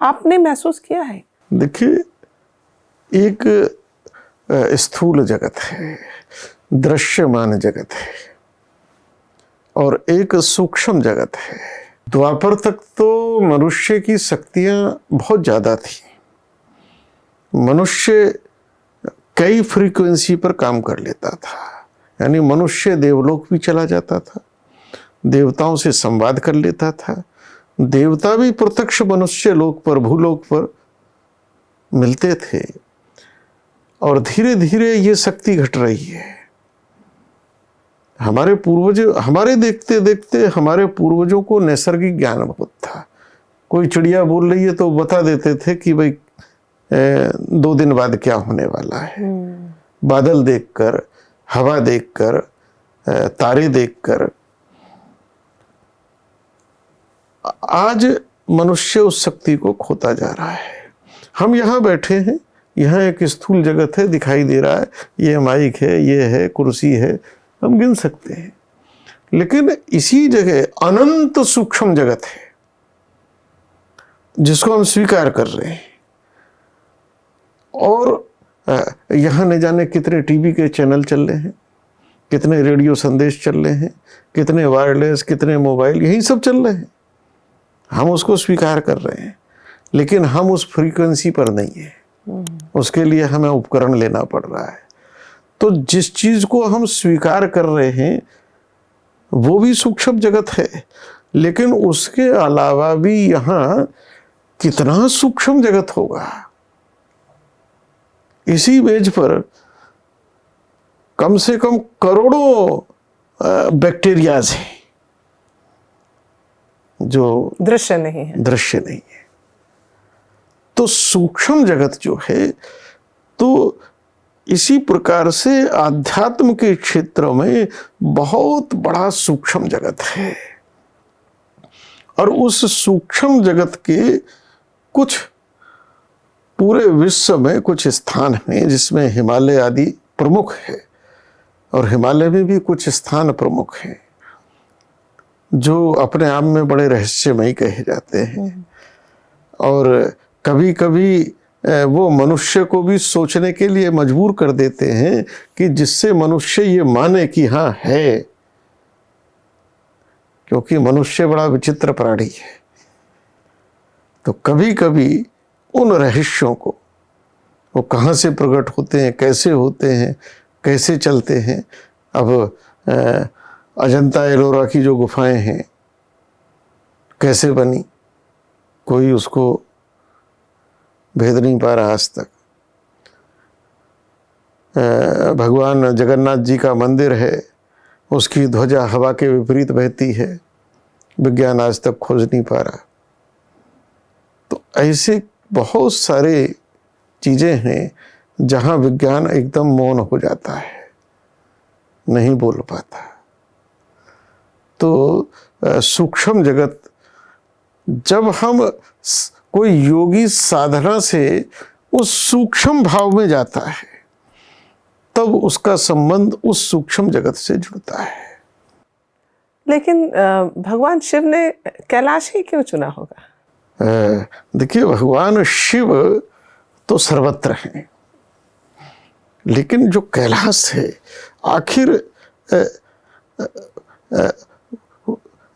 S2: आपने महसूस किया है?
S1: देखिए, एक स्थूल जगत है, दृश्यमान जगत है, और एक सूक्ष्म जगत है। द्वापर तक तो मनुष्य की शक्तियां बहुत ज़्यादा थी। मनुष्य कई फ्रीक्वेंसी पर काम कर लेता था, यानी मनुष्य देवलोक भी चला जाता था, देवताओं से संवाद कर लेता था, देवता भी प्रत्यक्ष मनुष्य लोक पर, भूलोक पर मिलते थे। और धीरे धीरे ये शक्ति घट रही है। हमारे पूर्वज, हमारे देखते देखते हमारे पूर्वजों को नैसर्गिक ज्ञान बहुत था। कोई चिड़िया बोल रही है तो बता देते थे कि भाई 2 दिन बाद क्या होने वाला है। बादल देखकर, हवा देखकर, तारे देखकर। आज मनुष्य उस शक्ति को खोता जा रहा है। हम यहाँ बैठे हैं, यहाँ एक स्थूल जगत है, दिखाई दे रहा है, ये माइक है, ये है, कुर्सी है, हम गिन सकते हैं। लेकिन इसी जगह अनंत सूक्ष्म जगत है जिसको हम स्वीकार कर रहे हैं। और यहाँ न जाने कितने टीवी के चैनल चल रहे हैं, कितने रेडियो संदेश चल रहे हैं, कितने वायरलेस, कितने मोबाइल, यही सब चल रहे हैं। हम उसको स्वीकार कर रहे हैं, लेकिन हम उस फ्रीक्वेंसी पर नहीं है। उसके लिए हमें उपकरण लेना पड़ रहा है। तो जिस चीज को हम स्वीकार कर रहे हैं वो भी सूक्ष्म जगत है, लेकिन उसके अलावा भी यहाँ कितना सूक्ष्म जगत होगा। इसी मेज पर कम से कम करोड़ों बैक्टीरियाज हैं जो
S2: दृश्य नहीं है। तो सूक्ष्म जगत जो है, तो इसी प्रकार से आध्यात्म के क्षेत्र में बहुत बड़ा सूक्ष्म जगत है। और उस सूक्ष्म जगत के कुछ पूरे विश्व में कुछ स्थान हैं जिसमें हिमालय आदि प्रमुख है, और हिमालय में भी कुछ स्थान प्रमुख हैं जो अपने आप में बड़े रहस्यमयी कहे जाते हैं। और कभी कभी वो मनुष्य को भी सोचने के लिए मजबूर कर देते हैं कि जिससे मनुष्य ये माने कि हाँ है, क्योंकि मनुष्य बड़ा विचित्र प्राणी है। तो कभी कभी उन रहस्यों को, वो कहाँ से प्रकट होते हैं, कैसे होते हैं, कैसे चलते हैं। अब अजंता एलोरा की जो गुफाएं हैं कैसे बनी, कोई उसको भेद नहीं पा रहा आज तक। भगवान जगन्नाथ जी का मंदिर है, उसकी ध्वजा हवा के विपरीत बहती है, विज्ञान आज तक खोज नहीं पा रहा। तो ऐसे बहुत सारे चीजें हैं जहां विज्ञान एकदम मौन हो जाता है, नहीं बोल पाता। तो सूक्ष्म जगत, जब हम कोई योगी साधना से उस सूक्ष्म भाव में जाता है, तब उसका संबंध उस सूक्ष्म जगत से जुड़ता है। लेकिन भगवान शिव ने कैलाश ही क्यों चुना होगा?
S1: देखिए, भगवान शिव तो सर्वत्र हैं, लेकिन जो कैलाश है, आखिर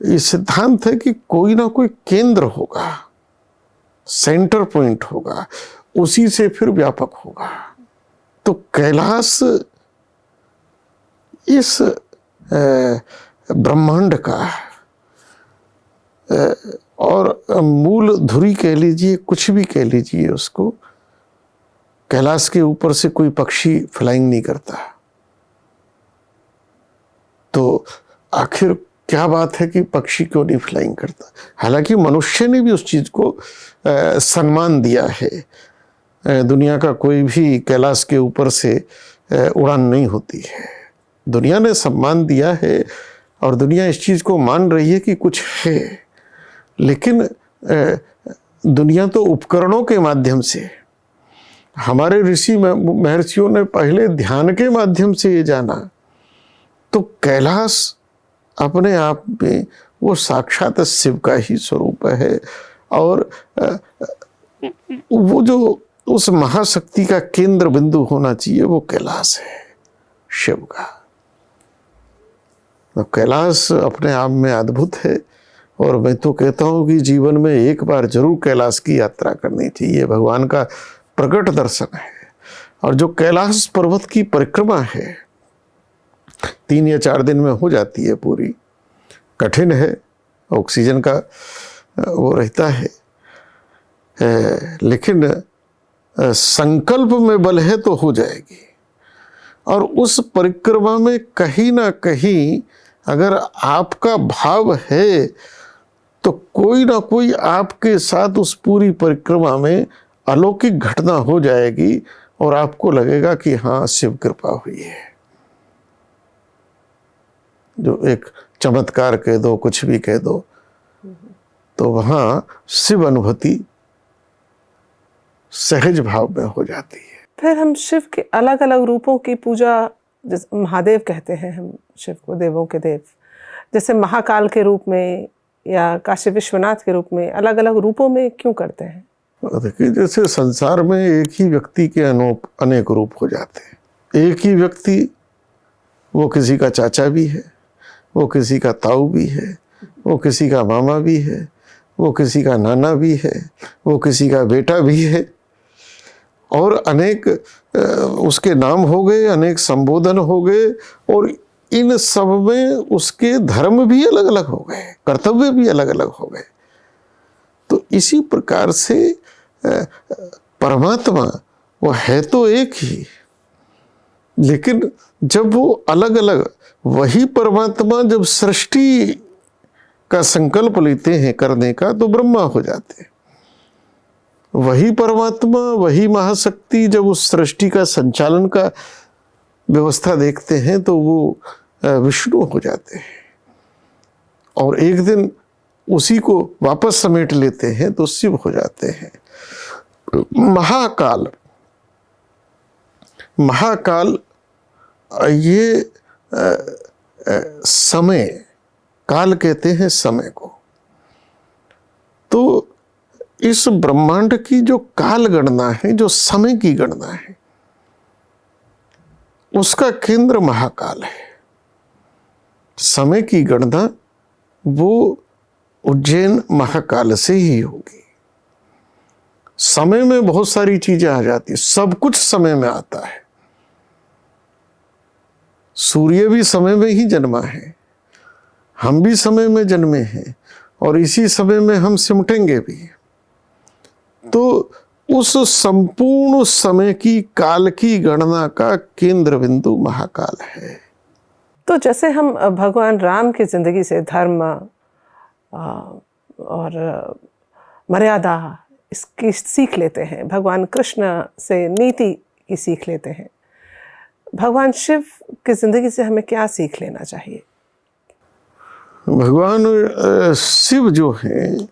S1: ये सिद्धांत है कि कोई ना कोई केंद्र होगा, सेंटर पॉइंट होगा, उसी से फिर व्यापक होगा। तो कैलाश इस ब्रह्मांड का और मूल धुरी कह लीजिए, कुछ भी कह लीजिए उसको, कैलाश के ऊपर से कोई पक्षी फ्लाइंग नहीं करता। तो आखिर क्या बात है कि पक्षी क्यों नहीं फ्लाइंग करता? हालांकि मनुष्य ने भी उस चीज को सम्मान दिया है। दुनिया का कोई भी कैलाश के ऊपर से उड़ान नहीं होती है। दुनिया ने सम्मान दिया है और दुनिया इस चीज को मान रही है कि कुछ है। लेकिन दुनिया तो उपकरणों के माध्यम से, हमारे ऋषि महर्षियों ने पहले ध्यान के माध्यम से ये जाना। तो कैलाश अपने आप में वो साक्षात शिव का ही स्वरूप है, और वो जो उस महाशक्ति का केंद्र बिंदु होना चाहिए वो कैलाश है शिव का। तो कैलाश अपने आप में अद्भुत है, और मैं तो कहता हूँ कि जीवन में एक बार जरूर कैलाश की यात्रा करनी चाहिए। भगवान का प्रकट दर्शन है। और जो कैलाश पर्वत की परिक्रमा है 3 या 4 दिन में हो जाती है पूरी। कठिन है, ऑक्सीजन का वो रहता है, लेकिन संकल्प में बल है तो हो जाएगी। और उस परिक्रमा में कहीं ना कहीं अगर आपका भाव है तो कोई ना कोई आपके साथ उस पूरी परिक्रमा में अलौकिक घटना हो जाएगी और आपको लगेगा कि हाँ, शिव कृपा हुई है। जो एक चमत्कार कह दो, कुछ भी कह दो, तो वहाँ शिव अनुभूति सहज भाव में हो जाती है।
S2: फिर हम शिव के अलग अलग रूपों की पूजा, जैसे महादेव कहते हैं हम शिव को, देवों के देव, जैसे महाकाल के रूप में या काशी विश्वनाथ के रूप में, अलग अलग रूपों में क्यों करते हैं?
S1: देखिए, जैसे संसार में एक ही व्यक्ति के अनेक रूप हो जाते हैं। एक ही व्यक्ति, वो किसी का चाचा भी है, वो किसी का ताऊ भी है, वो किसी का मामा भी है, वो किसी का नाना भी है, वो किसी का बेटा भी है, और अनेक उसके नाम हो गए, अनेक संबोधन हो गए, और इन सब में उसके धर्म भी अलग अलग हो गए, कर्तव्य भी अलग अलग हो गए। तो इसी प्रकार से परमात्मा वो है तो एक ही, लेकिन जब वो अलग अलग, वही परमात्मा जब सृष्टि का संकल्प लेते हैं करने का तो ब्रह्मा हो जाते हैं। वही परमात्मा, वही महाशक्ति जब उस सृष्टि का संचालन का व्यवस्था देखते हैं तो वो विष्णु हो जाते हैं, और एक दिन उसी को वापस समेट लेते हैं तो शिव हो जाते हैं। महाकाल, महाकाल ये समय, काल कहते हैं समय को। तो इस ब्रह्मांड की जो काल गणना है, जो समय की गणना है, उसका केंद्र महाकाल है। समय की गणना वो उज्जैन महाकाल से ही होगी। समय में बहुत सारी चीजें आ जाती है, सब कुछ समय में आता है। सूर्य भी समय में ही जन्मा है, हम भी समय में जन्मे हैं, और इसी समय में हम सिमटेंगे भी। तो उस संपूर्ण समय की काल की गणना का केंद्र बिंदु महाकाल है।
S2: तो जैसे हम भगवान राम की जिंदगी से धर्म और मर्यादा इसकी सीख लेते हैं, भगवान कृष्ण से नीति की सीख लेते हैं, भगवान शिव की जिंदगी से हमें क्या सीख लेना चाहिए?
S1: भगवान शिव जो हैं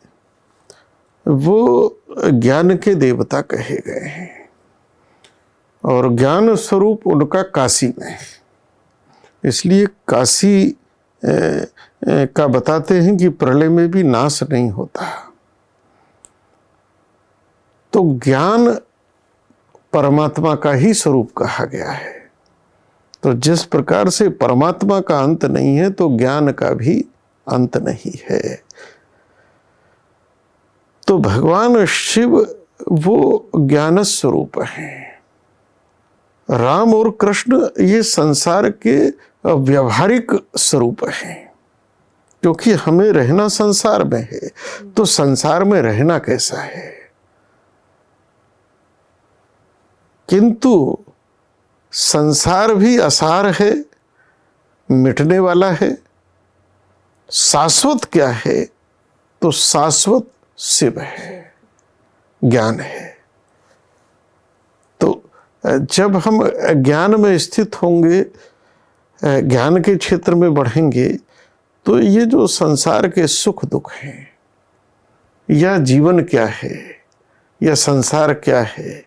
S1: वो ज्ञान के देवता कहे गए हैं, और ज्ञान स्वरूप उनका काशी में है। इसलिए काशी का बताते हैं कि प्रलय में भी नाश नहीं होता। तो ज्ञान परमात्मा का ही स्वरूप कहा गया है। तो जिस प्रकार से परमात्मा का अंत नहीं है, तो ज्ञान का भी अंत नहीं है। तो भगवान शिव वो ज्ञान स्वरूप हैं। राम और कृष्ण ये संसार के व्यवहारिक स्वरूप हैं, क्योंकि हमें रहना संसार में है। तो संसार में रहना कैसा है, किंतु संसार भी असार है, मिटने वाला है। शाश्वत क्या है, तो शाश्वत शिव है, ज्ञान है। तो जब हम ज्ञान में स्थित होंगे, ज्ञान के क्षेत्र में बढ़ेंगे, तो ये जो संसार के सुख दुख हैं, या जीवन क्या है, या संसार क्या है,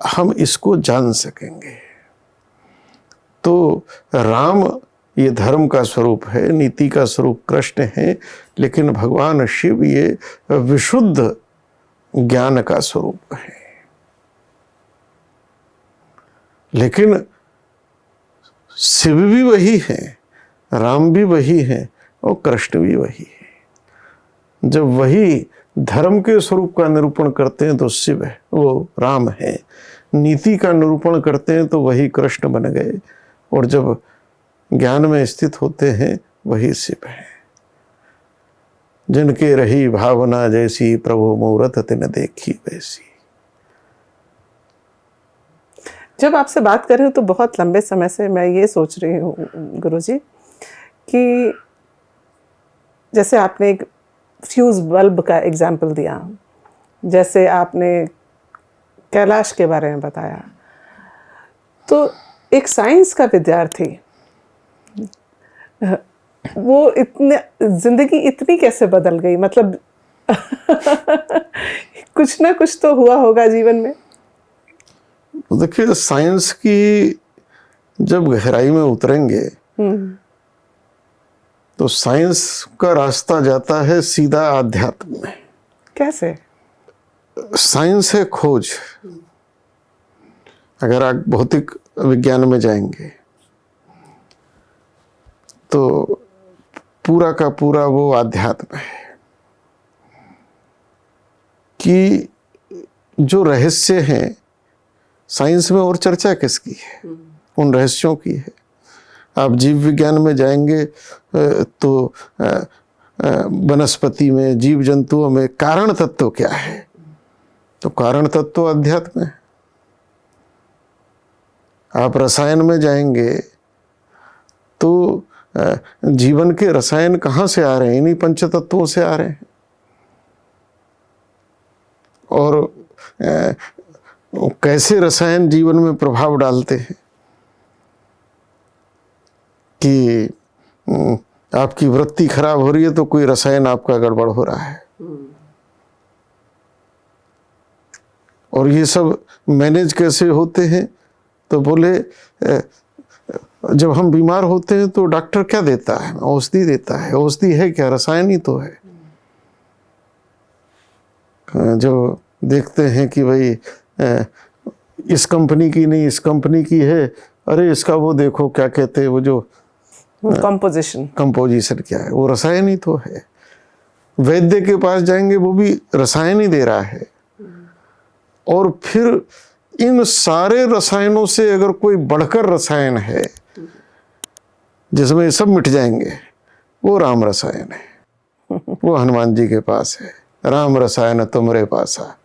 S1: हम इसको जान सकेंगे। तो राम ये धर्म का स्वरूप है, नीति का स्वरूप कृष्ण है, लेकिन भगवान शिव ये विशुद्ध ज्ञान का स्वरूप है। लेकिन शिव भी वही है, राम भी वही है, और कृष्ण भी वही है। जब वही धर्म के स्वरूप का निरूपण करते हैं तो शिव है, वो राम है। नीति का निरूपण करते हैं तो वही कृष्ण बन गए, और जब ज्ञान में स्थित होते हैं वही शिव है। जिनके रही भावना जैसी, प्रभु मूरत तिन देखी वैसी।
S2: जब आपसे बात कर रही हूँ तो बहुत लंबे समय से मैं ये सोच रही हूँ गुरुजी कि जैसे आपने एक फ्यूज बल्ब का एग्जाम्पल दिया, जैसे आपने कैलाश के बारे में बताया, तो एक साइंस का विद्यार्थी वो इतने जिंदगी इतनी कैसे बदल गई, मतलब कुछ ना कुछ तो हुआ होगा जीवन में।
S1: देखिए, साइंस की जब गहराई में उतरेंगे तो साइंस का रास्ता जाता है सीधा आध्यात्म में।
S2: कैसे?
S1: साइंस है खोज। अगर आप भौतिक विज्ञान में जाएंगे तो पूरा का पूरा वो आध्यात्म है कि जो रहस्य हैं साइंस में, और चर्चा किसकी है, उन रहस्यों की है। आप जीव विज्ञान में जाएंगे तो वनस्पति में, जीव जंतुओं में कारण तत्व क्या है, तो कारण तत्व अध्यात्म है। आप रसायन में जाएंगे तो जीवन के रसायन कहाँ से आ रहे हैं, इन्हीं पंच तत्वों से आ रहे हैं। और कैसे रसायन जीवन में प्रभाव डालते हैं कि आपकी वृत्ति खराब हो रही है तो कोई रसायन आपका गड़बड़ हो रहा है, और ये सब मैनेज कैसे होते हैं। तो बोले जब हम बीमार होते हैं तो डॉक्टर क्या देता है, औषधि देता है। औषधि है क्या, रसायन ही तो है। जो देखते हैं कि भाई इस कंपनी की नहीं, इस कंपनी की है, अरे इसका वो देखो क्या कहते हैं, वो जो कंपोजिशन क्या है, वो रसायन ही तो है। वैद्य के पास जाएंगे वो भी रसायन ही दे रहा है। और फिर इन सारे रसायनों से अगर कोई बढ़कर रसायन है जिसमें सब मिट जाएंगे, वो राम रसायन है। वो हनुमान जी के पास है, राम रसायन तुमरे पासा,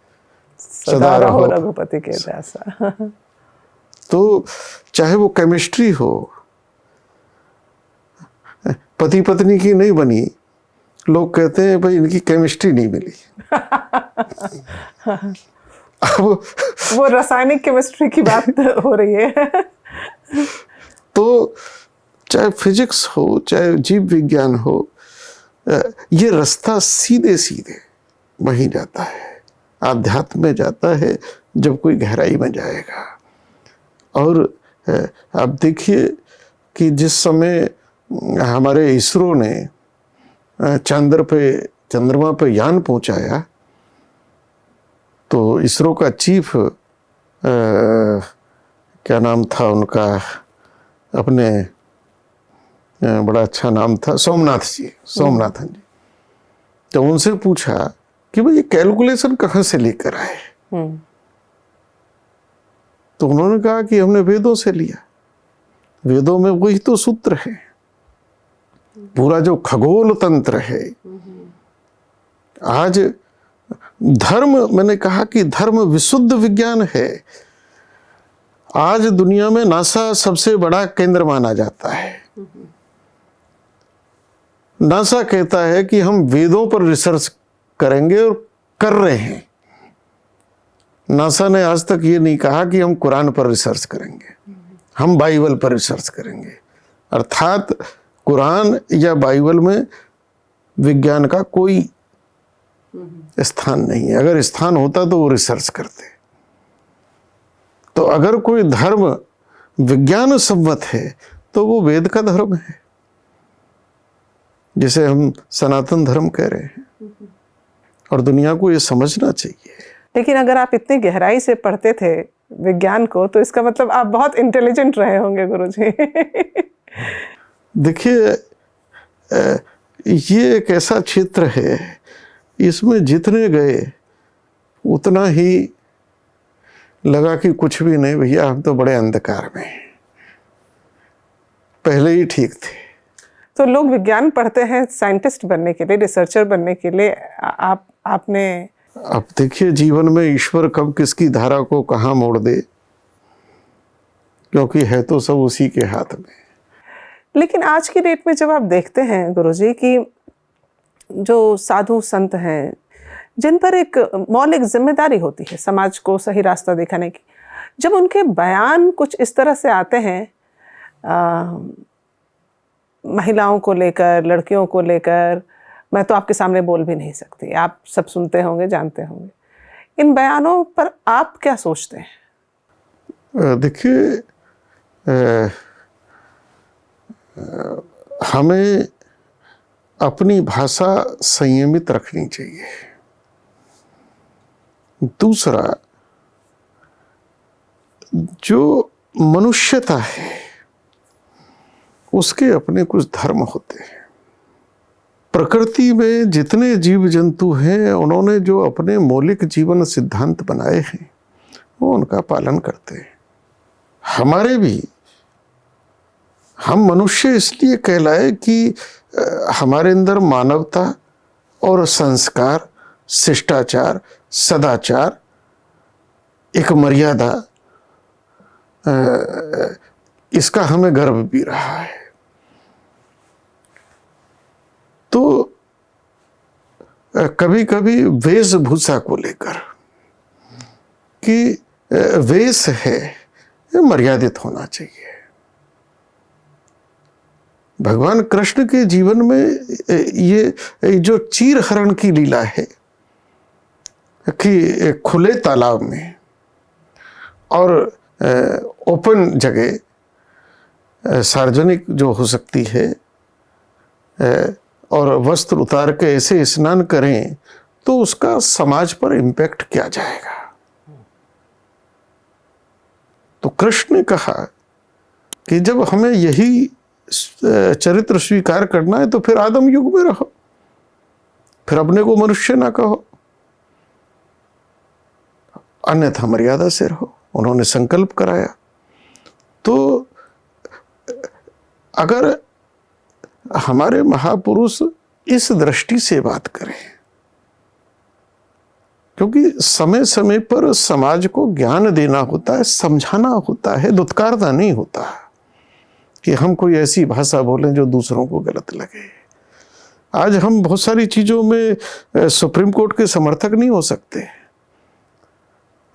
S2: सदा रहो रघुपति के दासा।
S1: तो चाहे वो केमिस्ट्री हो, पति पत्नी की नहीं बनी, लोग कहते हैं भाई इनकी केमिस्ट्री नहीं मिली। अब
S2: वो रासायनिक केमिस्ट्री की बात हो रही है।
S1: तो चाहे फिजिक्स हो, चाहे जीव विज्ञान हो, ये रास्ता सीधे सीधे वहीं जाता है, आध्यात्म में जाता है जब कोई गहराई में जाएगा। और आप देखिए कि जिस समय हमारे इसरो ने चंद्रमा पे यान पहुंचाया, तो इसरो का चीफ क्या नाम था उनका, अपने बड़ा अच्छा नाम था, सोमनाथन जी। तो उनसे पूछा कि भाई ये कैलकुलेशन कहाँ से लेकर आए, तो उन्होंने कहा कि हमने वेदों से लिया। वेदों में वही तो सूत्र है, पूरा जो खगोल तंत्र है। आज धर्म, मैंने कहा कि धर्म विशुद्ध विज्ञान है। आज दुनिया में नासा सबसे बड़ा केंद्र माना जाता है। नासा कहता है कि हम वेदों पर रिसर्च करेंगे, और कर रहे हैं। नासा ने आज तक ये नहीं कहा कि हम कुरान पर रिसर्च करेंगे, हम बाइबल पर रिसर्च करेंगे। अर्थात कुरान या बाइबल में विज्ञान का कोई स्थान नहीं है। अगर स्थान होता तो वो रिसर्च करते। तो अगर कोई धर्म विज्ञान सम्मत है तो वो वेद का धर्म है, जिसे हम सनातन धर्म कह रहे हैं। और दुनिया को ये समझना चाहिए।
S2: लेकिन अगर आप इतनी गहराई से पढ़ते थे विज्ञान को, तो इसका मतलब आप बहुत इंटेलिजेंट रहे होंगे गुरुजी।
S1: देखिए, ये एक ऐसा क्षेत्र है इसमें जितने गए उतना ही लगा कि कुछ भी नहीं भैया, हम तो बड़े अंधकार में हैं, पहले ही ठीक थे।
S2: तो लोग विज्ञान पढ़ते हैं साइंटिस्ट बनने के लिए, रिसर्चर बनने के लिए। आपने
S1: अब देखिए जीवन में ईश्वर कब किसकी धारा को कहाँ मोड़ दे, क्योंकि है तो सब उसी के हाथ में।
S2: लेकिन आज की डेट में जब आप देखते हैं गुरुजी कि जो साधु संत हैं जिन पर एक मौलिक जिम्मेदारी होती है समाज को सही रास्ता दिखाने की, जब उनके बयान कुछ इस तरह से आते हैं महिलाओं को लेकर, लड़कियों को लेकर, मैं तो आपके सामने बोल भी नहीं सकती, आप सब सुनते होंगे, जानते होंगे, इन बयानों पर आप क्या सोचते हैं?
S1: देखिए हमें अपनी भाषा संयमित रखनी चाहिए। दूसरा, जो मनुष्यता है उसके अपने कुछ धर्म होते हैं। प्रकृति में जितने जीव जंतु हैं उन्होंने जो अपने मौलिक जीवन सिद्धांत बनाए हैं वो उनका पालन करते हैं। हमारे भी, हम मनुष्य इसलिए कहलाए कि हमारे अंदर मानवता और संस्कार, शिष्टाचार, सदाचार, एक मर्यादा, इसका हमें गर्व भी रहा है। तो कभी कभी वेशभूषा को लेकर कि वेश है ये मर्यादित होना चाहिए। भगवान कृष्ण के जीवन में ये जो चीर हरण की लीला है कि खुले तालाब में और ओपन जगह सार्वजनिक जो हो सकती है और वस्त्र उतार के ऐसे स्नान करें तो उसका समाज पर इम्पैक्ट क्या जाएगा। तो कृष्ण ने कहा कि जब हमें यही चरित्र स्वीकार करना है तो फिर आदम युग में रहो, फिर अपने को मनुष्य ना कहो, अन्यथा मर्यादा से रहो। उन्होंने संकल्प कराया। तो अगर हमारे महापुरुष इस दृष्टि से बात करें, क्योंकि समय समय पर समाज को ज्ञान देना होता है, समझाना होता है, दुत्कारना नहीं होता कि हम कोई ऐसी भाषा बोलें जो दूसरों को गलत लगे। आज हम बहुत सारी चीजों में सुप्रीम कोर्ट के समर्थक नहीं हो सकते।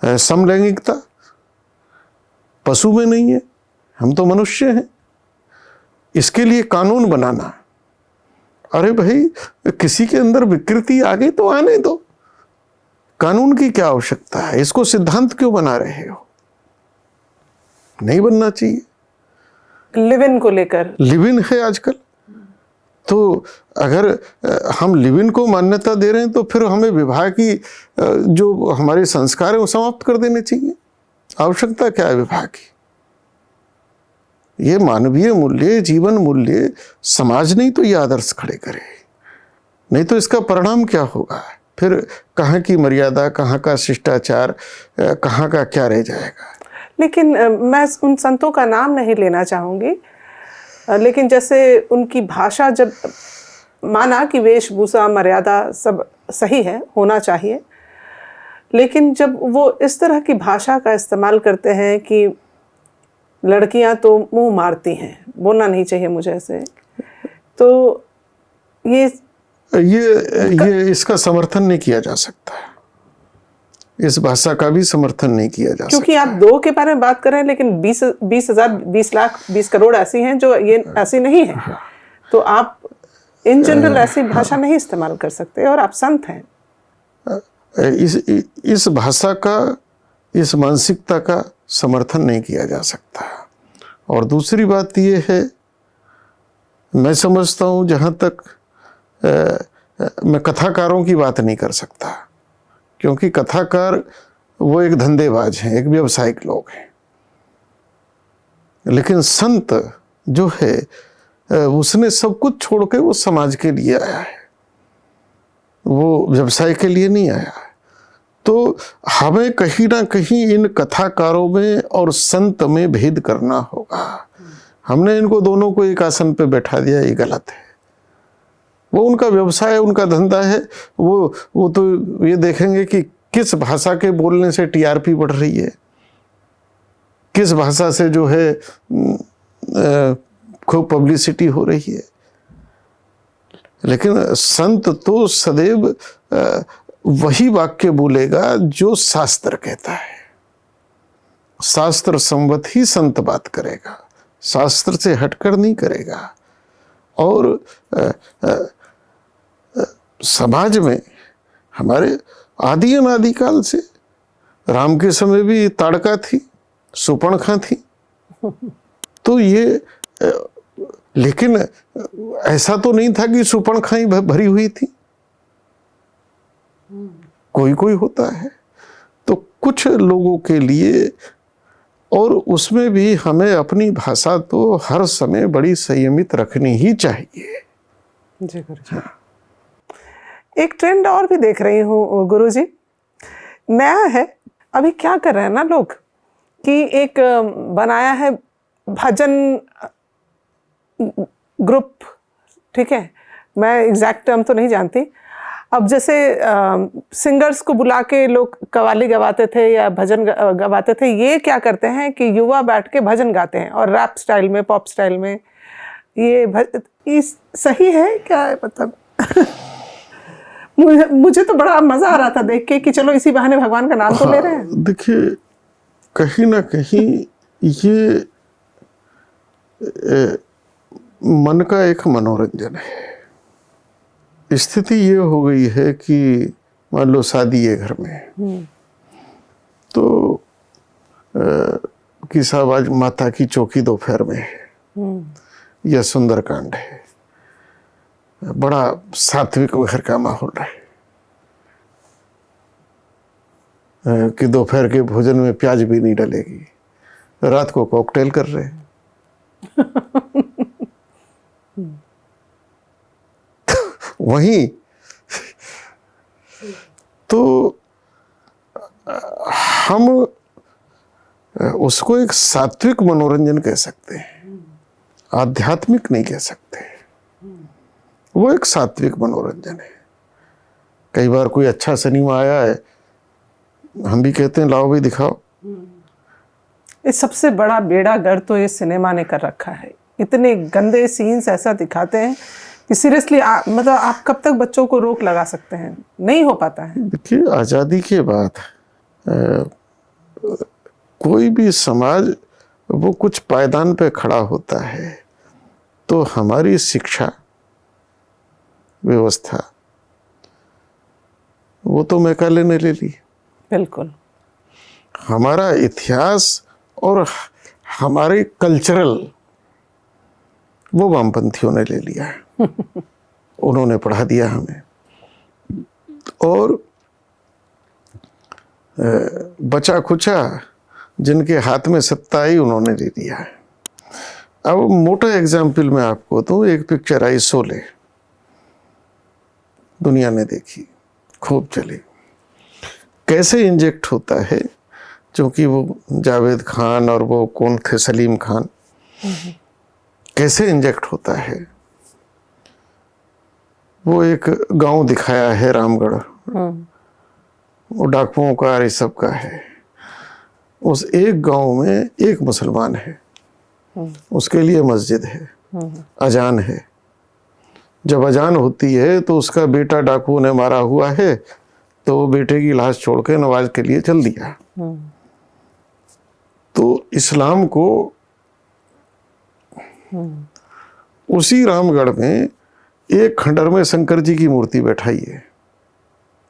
S1: समलैंगिकता पशु में नहीं है, हम तो मनुष्य हैं, इसके लिए कानून बनाना, अरे भाई किसी के अंदर विकृति आ गई तो आने दो, कानून की क्या आवश्यकता है, इसको सिद्धांत क्यों बना रहे हो? नहीं बनना चाहिए।
S2: लिव इन को लेकर,
S1: लिव इन है आजकल, तो अगर हम लिव इन को मान्यता दे रहे हैं तो फिर हमें विवाह की जो हमारे संस्कार है वो समाप्त कर देने चाहिए। आवश्यकता क्या है विवाह की? ये मानवीय मूल्य, जीवन मूल्य समाज नहीं तो ये आदर्श खड़े करे, नहीं तो इसका परिणाम क्या होगा? फिर कहाँ की मर्यादा, कहाँ का शिष्टाचार, कहाँ का क्या रह जाएगा।
S2: लेकिन मैं उन संतों का नाम नहीं लेना चाहूँगी, लेकिन जैसे उनकी भाषा, जब माना कि वेशभूषा, मर्यादा सब सही है, होना चाहिए, लेकिन जब वो इस तरह की भाषा का इस्तेमाल करते हैं कि लड़कियां तो मुंह मारती हैं, बोलना नहीं चाहिए मुझे ऐसे, तो ये
S1: इसका समर्थन नहीं किया जा सकता, इस भाषा का भी समर्थन नहीं किया जा सकता।
S2: क्योंकि आप दो के बारे में बात कर रहे हैं, लेकिन 20,000, 20 लाख, 20 करोड़ ऐसी हैं जो ये ऐसी नहीं है। तो आप इन जनरल ऐसी भाषा नहीं इस्तेमाल कर सकते, और आप संत हैं।
S1: इस भाषा का, इस मानसिकता का समर्थन नहीं किया जा सकता। और दूसरी बात यह है, मैं समझता हूँ जहाँ तक मैं कथाकारों की बात नहीं कर सकता, क्योंकि कथाकार वो एक धंधेबाज हैं, एक व्यवसायिक लोग हैं। लेकिन संत जो है उसने सब कुछ छोड़ के वो समाज के लिए आया है, वो व्यवसाय के लिए नहीं आया। तो हमें कहीं ना कहीं इन कथाकारों में और संत में भेद करना होगा। हमने इनको दोनों को एक आसन पे बैठा दिया, ये गलत है। वो उनका व्यवसाय, उनका धंधा है। वो तो ये देखेंगे कि किस भाषा के बोलने से टीआरपी बढ़ रही है, किस भाषा से जो है खूब पब्लिसिटी हो रही है। लेकिन संत तो सदैव वही वाक्य बोलेगा जो शास्त्र कहता है। शास्त्र संवत ही संत बात करेगा, शास्त्र से हटकर नहीं करेगा। और समाज में हमारे आदि अनादिकाल से, राम के समय भी ताड़का थी, सुपर्णखा थी। तो ये लेकिन ऐसा तो नहीं था कि सुपर्णखा ही भरी हुई थी, कोई कोई होता है। तो कुछ लोगों के लिए, और उसमें भी हमें अपनी भाषा तो हर समय बड़ी संयमित रखनी ही चाहिए।
S2: जी गुरुजी। एक ट्रेंड और भी देख रही हूँ गुरुजी, नया है। अभी क्या कर रहे हैं ना लोग कि एक बनाया है भजन ग्रुप, ठीक है, मैं एग्जैक्ट टर्म तो नहीं जानती। अब जैसे सिंगर्स को बुला के लोग कव्वाली गवाते थे या भजन गवाते थे, ये क्या करते हैं कि युवा बैठ के भजन गाते हैं, और रैप स्टाइल में, पॉप स्टाइल में। ये सही है क्या, मतलब मुझे तो बड़ा मजा आ रहा था देख के कि चलो इसी बहाने भगवान का नाम तो ले रहे हैं।
S1: देखिए, कहीं ना कहीं ये मन का एक मनोरंजन है। स्थिति ये हो गई है कि मान लो शादी है घर में, तो कि साहब आज माता की चौकी दोपहर में है या सुंदरकांड है, बड़ा सात्विक घर का माहौल है कि दोपहर के भोजन में प्याज भी नहीं डलेगी, रात को कॉकटेल कर रहे हैं। वहीं तो हम उसको एक सात्विक मनोरंजन कह सकते हैं, आध्यात्मिक नहीं कह सकते। वो एक सात्विक मनोरंजन है। कई बार कोई अच्छा सिनेमा आया है, हम भी कहते हैं लाओ भाई दिखाओ।
S2: इस सबसे बड़ा बेड़ा गर्क तो ये सिनेमा ने कर रखा है। इतने गंदे सीन्स ऐसा दिखाते हैं कि सीरियसली मतलब आप कब तक बच्चों को रोक लगा सकते हैं, नहीं हो पाता है।
S1: देखिए, आज़ादी के बाद कोई भी समाज वो कुछ पायदान पे खड़ा होता है, तो हमारी शिक्षा व्यवस्था वो तो मैकाले ने ले ली।
S2: बिल्कुल।
S1: हमारा इतिहास और हमारे कल्चरल वो वामपंथियों ने ले लिया है। उन्होंने पढ़ा दिया हमें, और बचा खुचा जिनके हाथ में सत्ता आई उन्होंने ले लिया है। अब मोटा एग्जाम्पल मैं आपको दूं, एक पिक्चर आई शोले, दुनिया ने देखी, खूब चली। कैसे इंजेक्ट होता है, क्योंकि वो जावेद खान और वो कौन थे, सलीम खान, कैसे इंजेक्ट होता है। वो एक गांव दिखाया है रामगढ़, वो डाकुओं का और सब का है। उस एक गांव में एक मुसलमान है, उसके लिए मस्जिद है, अजान है। जब अजान होती है तो उसका बेटा डाकुओं ने मारा हुआ है, तो वो बेटे की लाश छोड़ के नमाज के लिए चल दिया। तो इस्लाम को उसी रामगढ़ में एक खंडर में शंकर जी की मूर्ति बैठाई है,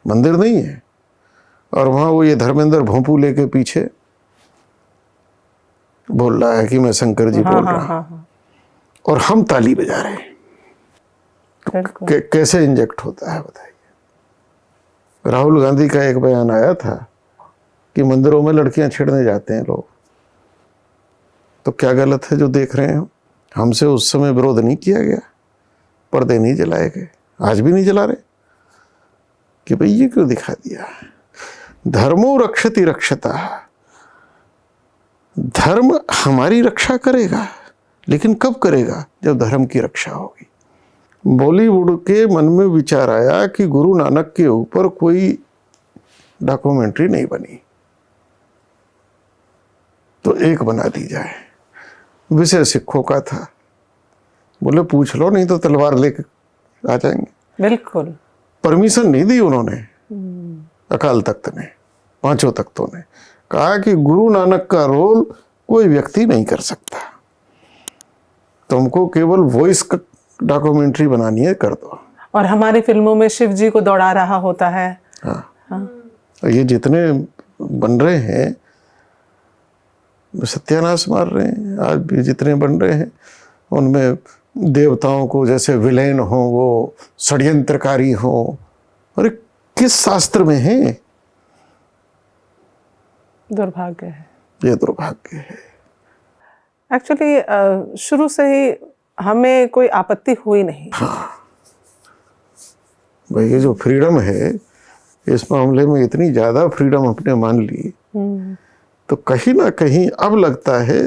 S1: मंदिर नहीं है, और वहां वो ये धर्मेंद्र भोंपू लेके पीछे बोल रहा है कि मैं शंकर जी बोल रहा हूं, और हम ताली बजा रहे हैं। कैसे इंजेक्ट होता है बताइए। राहुल गांधी का एक बयान आया था कि मंदिरों में लड़कियां छेड़ने जाते हैं लोग, तो क्या गलत है जो देख रहे हैं। हमसे उस समय विरोध नहीं किया गया, पर्दे नहीं जलाए गए, आज भी नहीं जला रहे। कि भाई ये क्यों दिखा दिया। धर्मो रक्षति रक्षता, धर्म हमारी रक्षा करेगा, लेकिन कब करेगा? जब धर्म की रक्षा होगी। बॉलीवुड के मन में विचार आया कि गुरु नानक के ऊपर कोई डॉक्यूमेंट्री नहीं बनी, तो एक बना दी जाए। विषय सिखों का था, बोले पूछ लो नहीं तो तलवार लेके आ जाएंगे।
S2: बिल्कुल।
S1: परमिशन नहीं दी उन्होंने, अकाल तख्त ने, पांचों तख्तों ने कहा कि गुरु नानक का रोल कोई व्यक्ति नहीं कर सकता, तुमको केवल वॉइस डॉक्यूमेंट्री बनानी है, कर दो।
S2: और हमारी फिल्मों में शिव जी को दौड़ा रहा होता है।
S1: हाँ। ये जितने बन रहे हैं सत्यानाश मार रहे हैं। आज भी जितने बन रहे हैं उनमें देवताओं को जैसे विलेन हो, वो षड्यंत्रकारी हो। अरे किस शास्त्र में है?
S2: दुर्भाग्य है, ये
S1: दुर्भाग्य है।
S2: एक्चुअली शुरू से ही हमें कोई आपत्ति हुई नहीं।
S1: हाँ भाई, ये जो फ्रीडम है, इस मामले में इतनी ज्यादा फ्रीडम अपने मान ली, तो कहीं ना कहीं अब लगता है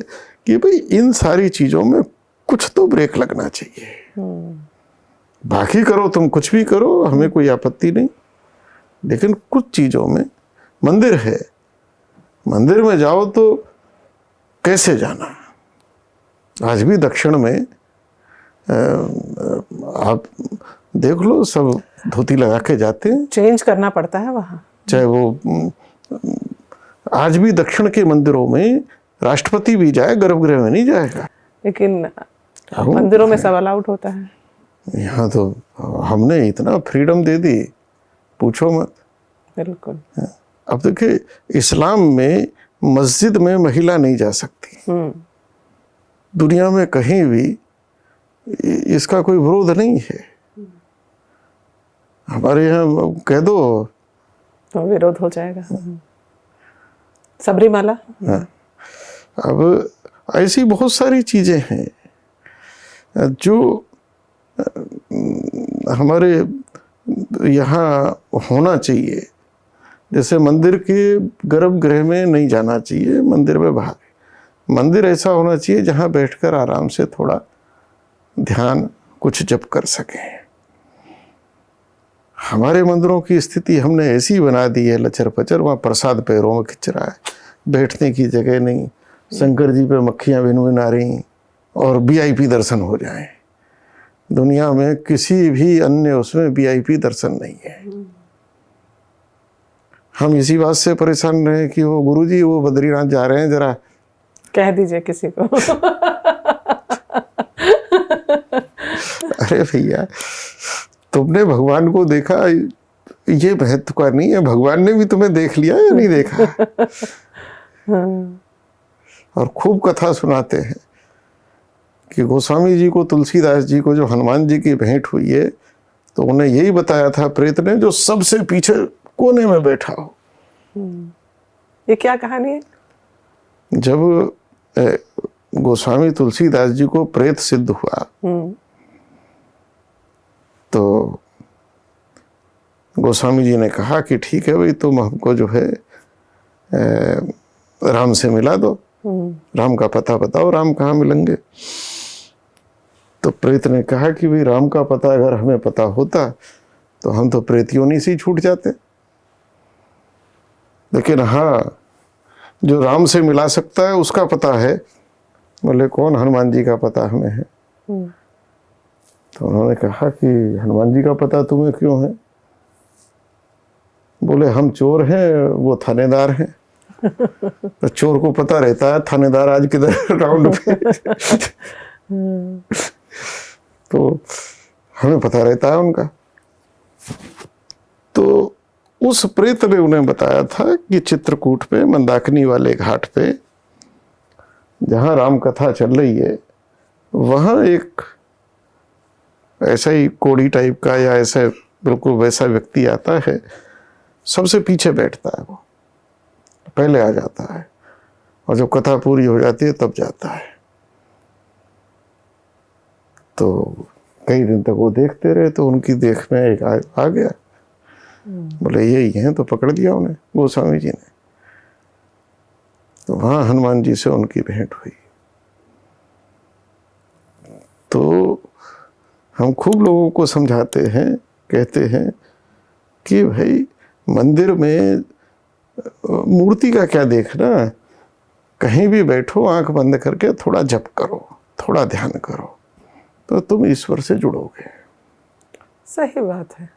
S1: कि भाई इन सारी चीजों में कुछ तो ब्रेक लगना चाहिए। बाकी करो, तुम कुछ भी करो, हमें कोई आपत्ति नहीं, लेकिन कुछ चीजों में, मंदिर है, मंदिर में जाओ तो कैसे जाना? आज भी दक्षिण में आप देख लो, सब धोती लगा के जाते हैं,
S2: चेंज करना पड़ता है वहाँ।
S1: चाहे वो आज भी दक्षिण के मंदिरों में राष्ट्रपति भी जाए, गर्भगृह में नहीं जाएगा,
S2: लेकिन मंदिरों में सब अलाउड होता है।
S1: यहाँ तो हमने इतना फ्रीडम दे दी, पूछो मत।
S2: बिल्कुल।
S1: अब देखिए, इस्लाम में मस्जिद में महिला नहीं जा सकती, दुनिया में कहीं भी इसका कोई विरोध नहीं है। हमारे यहाँ कह दो
S2: तो विरोध हो जाएगा। सबरीमाला।
S1: अब ऐसी बहुत सारी चीजें हैं जो हमारे यहाँ होना चाहिए। जैसे मंदिर के गर्भगृह में नहीं जाना चाहिए, मंदिर में बाहर। मंदिर ऐसा होना चाहिए जहाँ बैठकर आराम से थोड़ा ध्यान, कुछ जप कर सकें। हमारे मंदिरों की स्थिति हमने ऐसी बना दी है, लचर पचर, वहाँ प्रसाद पैरों में खिंच रहा है, बैठने की जगह नहीं, शंकर जी पे मक्खियाँ भिन आ रही, और वीआईपी दर्शन हो जाए। दुनिया में किसी भी अन्य उसमें वीआईपी दर्शन नहीं है। हम इसी बात से परेशान रहे कि वो गुरुजी वो बद्रीनाथ जा रहे हैं, जरा
S2: कह दीजिए किसी को।
S1: अरे भैया, तुमने भगवान को देखा, ये महत्व का नहीं है, भगवान ने भी तुम्हें देख लिया या नहीं देखा। और खूब कथा सुनाते हैं कि गोस्वामी जी को, तुलसीदास जी को जो हनुमान जी की भेंट हुई है, तो उन्हें यही बताया था प्रेत ने, जो सबसे पीछे कोने में बैठा हो।
S2: ये क्या कहानी है?
S1: जब गोस्वामी तुलसीदास जी को प्रेत सिद्ध हुआ, तो गोस्वामी जी ने कहा कि ठीक है भाई, तुम हमको जो है राम से मिला दो, राम का पता बताओ, राम कहाँ मिलेंगे। तो प्रेत ने कहा कि भाई राम का पता अगर हमें पता होता तो हम तो प्रेत योनि से ही छूट जाते, लेकिन हाँ, जो राम से मिला सकता है उसका पता है। बोले कौन? हनुमान जी का पता हमें है। तो उन्होंने कहा कि हनुमान जी का पता तुम्हें क्यों है? बोले हम चोर हैं, वो थानेदार हैं। तो चोर को पता रहता है थानेदार आज किधर राउंड पे। तो हमें पता रहता है उनका। तो उस प्रेत ने उन्हें बताया था कि चित्रकूट पे, मंदाकिनी वाले घाट पे, जहां राम कथा चल रही है, वहां एक ऐसा ही कोड़ी टाइप का या ऐसा बिल्कुल वैसा व्यक्ति आता है, सबसे पीछे बैठता है, वो पहले आ जाता है, और जब कथा पूरी हो जाती है तब जाता है। तो कई दिन तक वो देखते रहे, तो उनकी देख में एक आ गया बोले यही हैं, तो पकड़ दिया उन्हें गोस्वामी जी ने। तो वहाँ हनुमान जी से उनकी भेंट हुई। तो हम खूब लोगों को समझाते हैं, कहते हैं कि भाई मंदिर में मूर्ति का क्या देखना, कहीं भी बैठो आंख बंद करके थोड़ा जप करो, थोड़ा ध्यान करो, तो तुम ईश्वर से जुड़ोगे।
S2: सही बात है।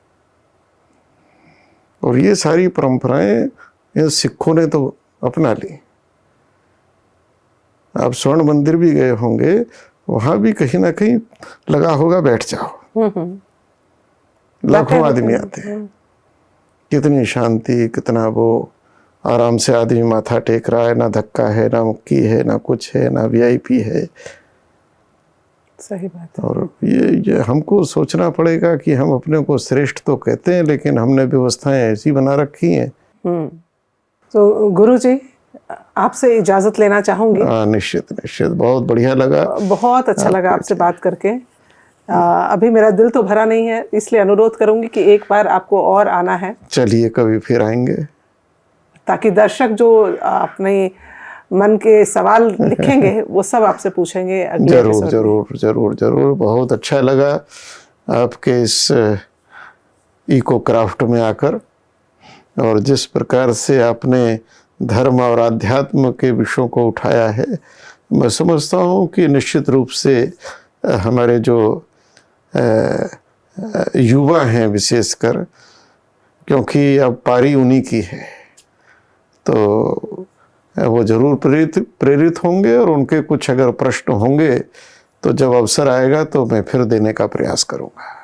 S1: और ये सारी परंपराएं इन सिखों ने तो अपना ली। आप स्वर्ण मंदिर भी गए होंगे, वहां भी कहीं ना कहीं लगा होगा बैठ जाओ, लाखों आदमी आते हैं, कितनी शांति, कितना वो आराम से आदमी माथा टेक रहा है, ना धक्का है, ना मुक्की है, ना कुछ है, ना वीआईपी है।
S2: सही बात है।
S1: और ये हमको सोचना पड़ेगा कि हम अपने को श्रेष्ठ तो कहते हैं, लेकिन हमने व्यवस्थाएं ऐसी बना रखी हैं।
S2: तो गुरु जी, आपसे इजाजत लेना चाहूंगी।
S1: निश्चित निश्चित, बहुत बढ़िया लगा,
S2: बहुत अच्छा लगा आपसे बात करके। अभी मेरा दिल तो भरा नहीं है, इसलिए अनुरोध करूंगी कि एक बार आपको और आना है।
S1: चलिए कभी फिर आएंगे,
S2: ताकि दर्शक जो अपने मन के सवाल लिखेंगे वो सब आपसे पूछेंगे अगले
S1: जरूर
S2: एपिसोड में।
S1: जरूर जरूर जरूर। बहुत अच्छा लगा आपके इस इको क्राफ्ट में आकर, और जिस प्रकार से आपने धर्म और आध्यात्म के विषयों को उठाया है, मैं समझता हूँ कि निश्चित रूप से हमारे जो युवा हैं विशेषकर, क्योंकि अब पारी उन्हीं की है, तो वो जरूर प्रेरित होंगे, और उनके कुछ अगर प्रश्न होंगे तो जब अवसर आएगा तो मैं फिर देने का प्रयास करूँगा।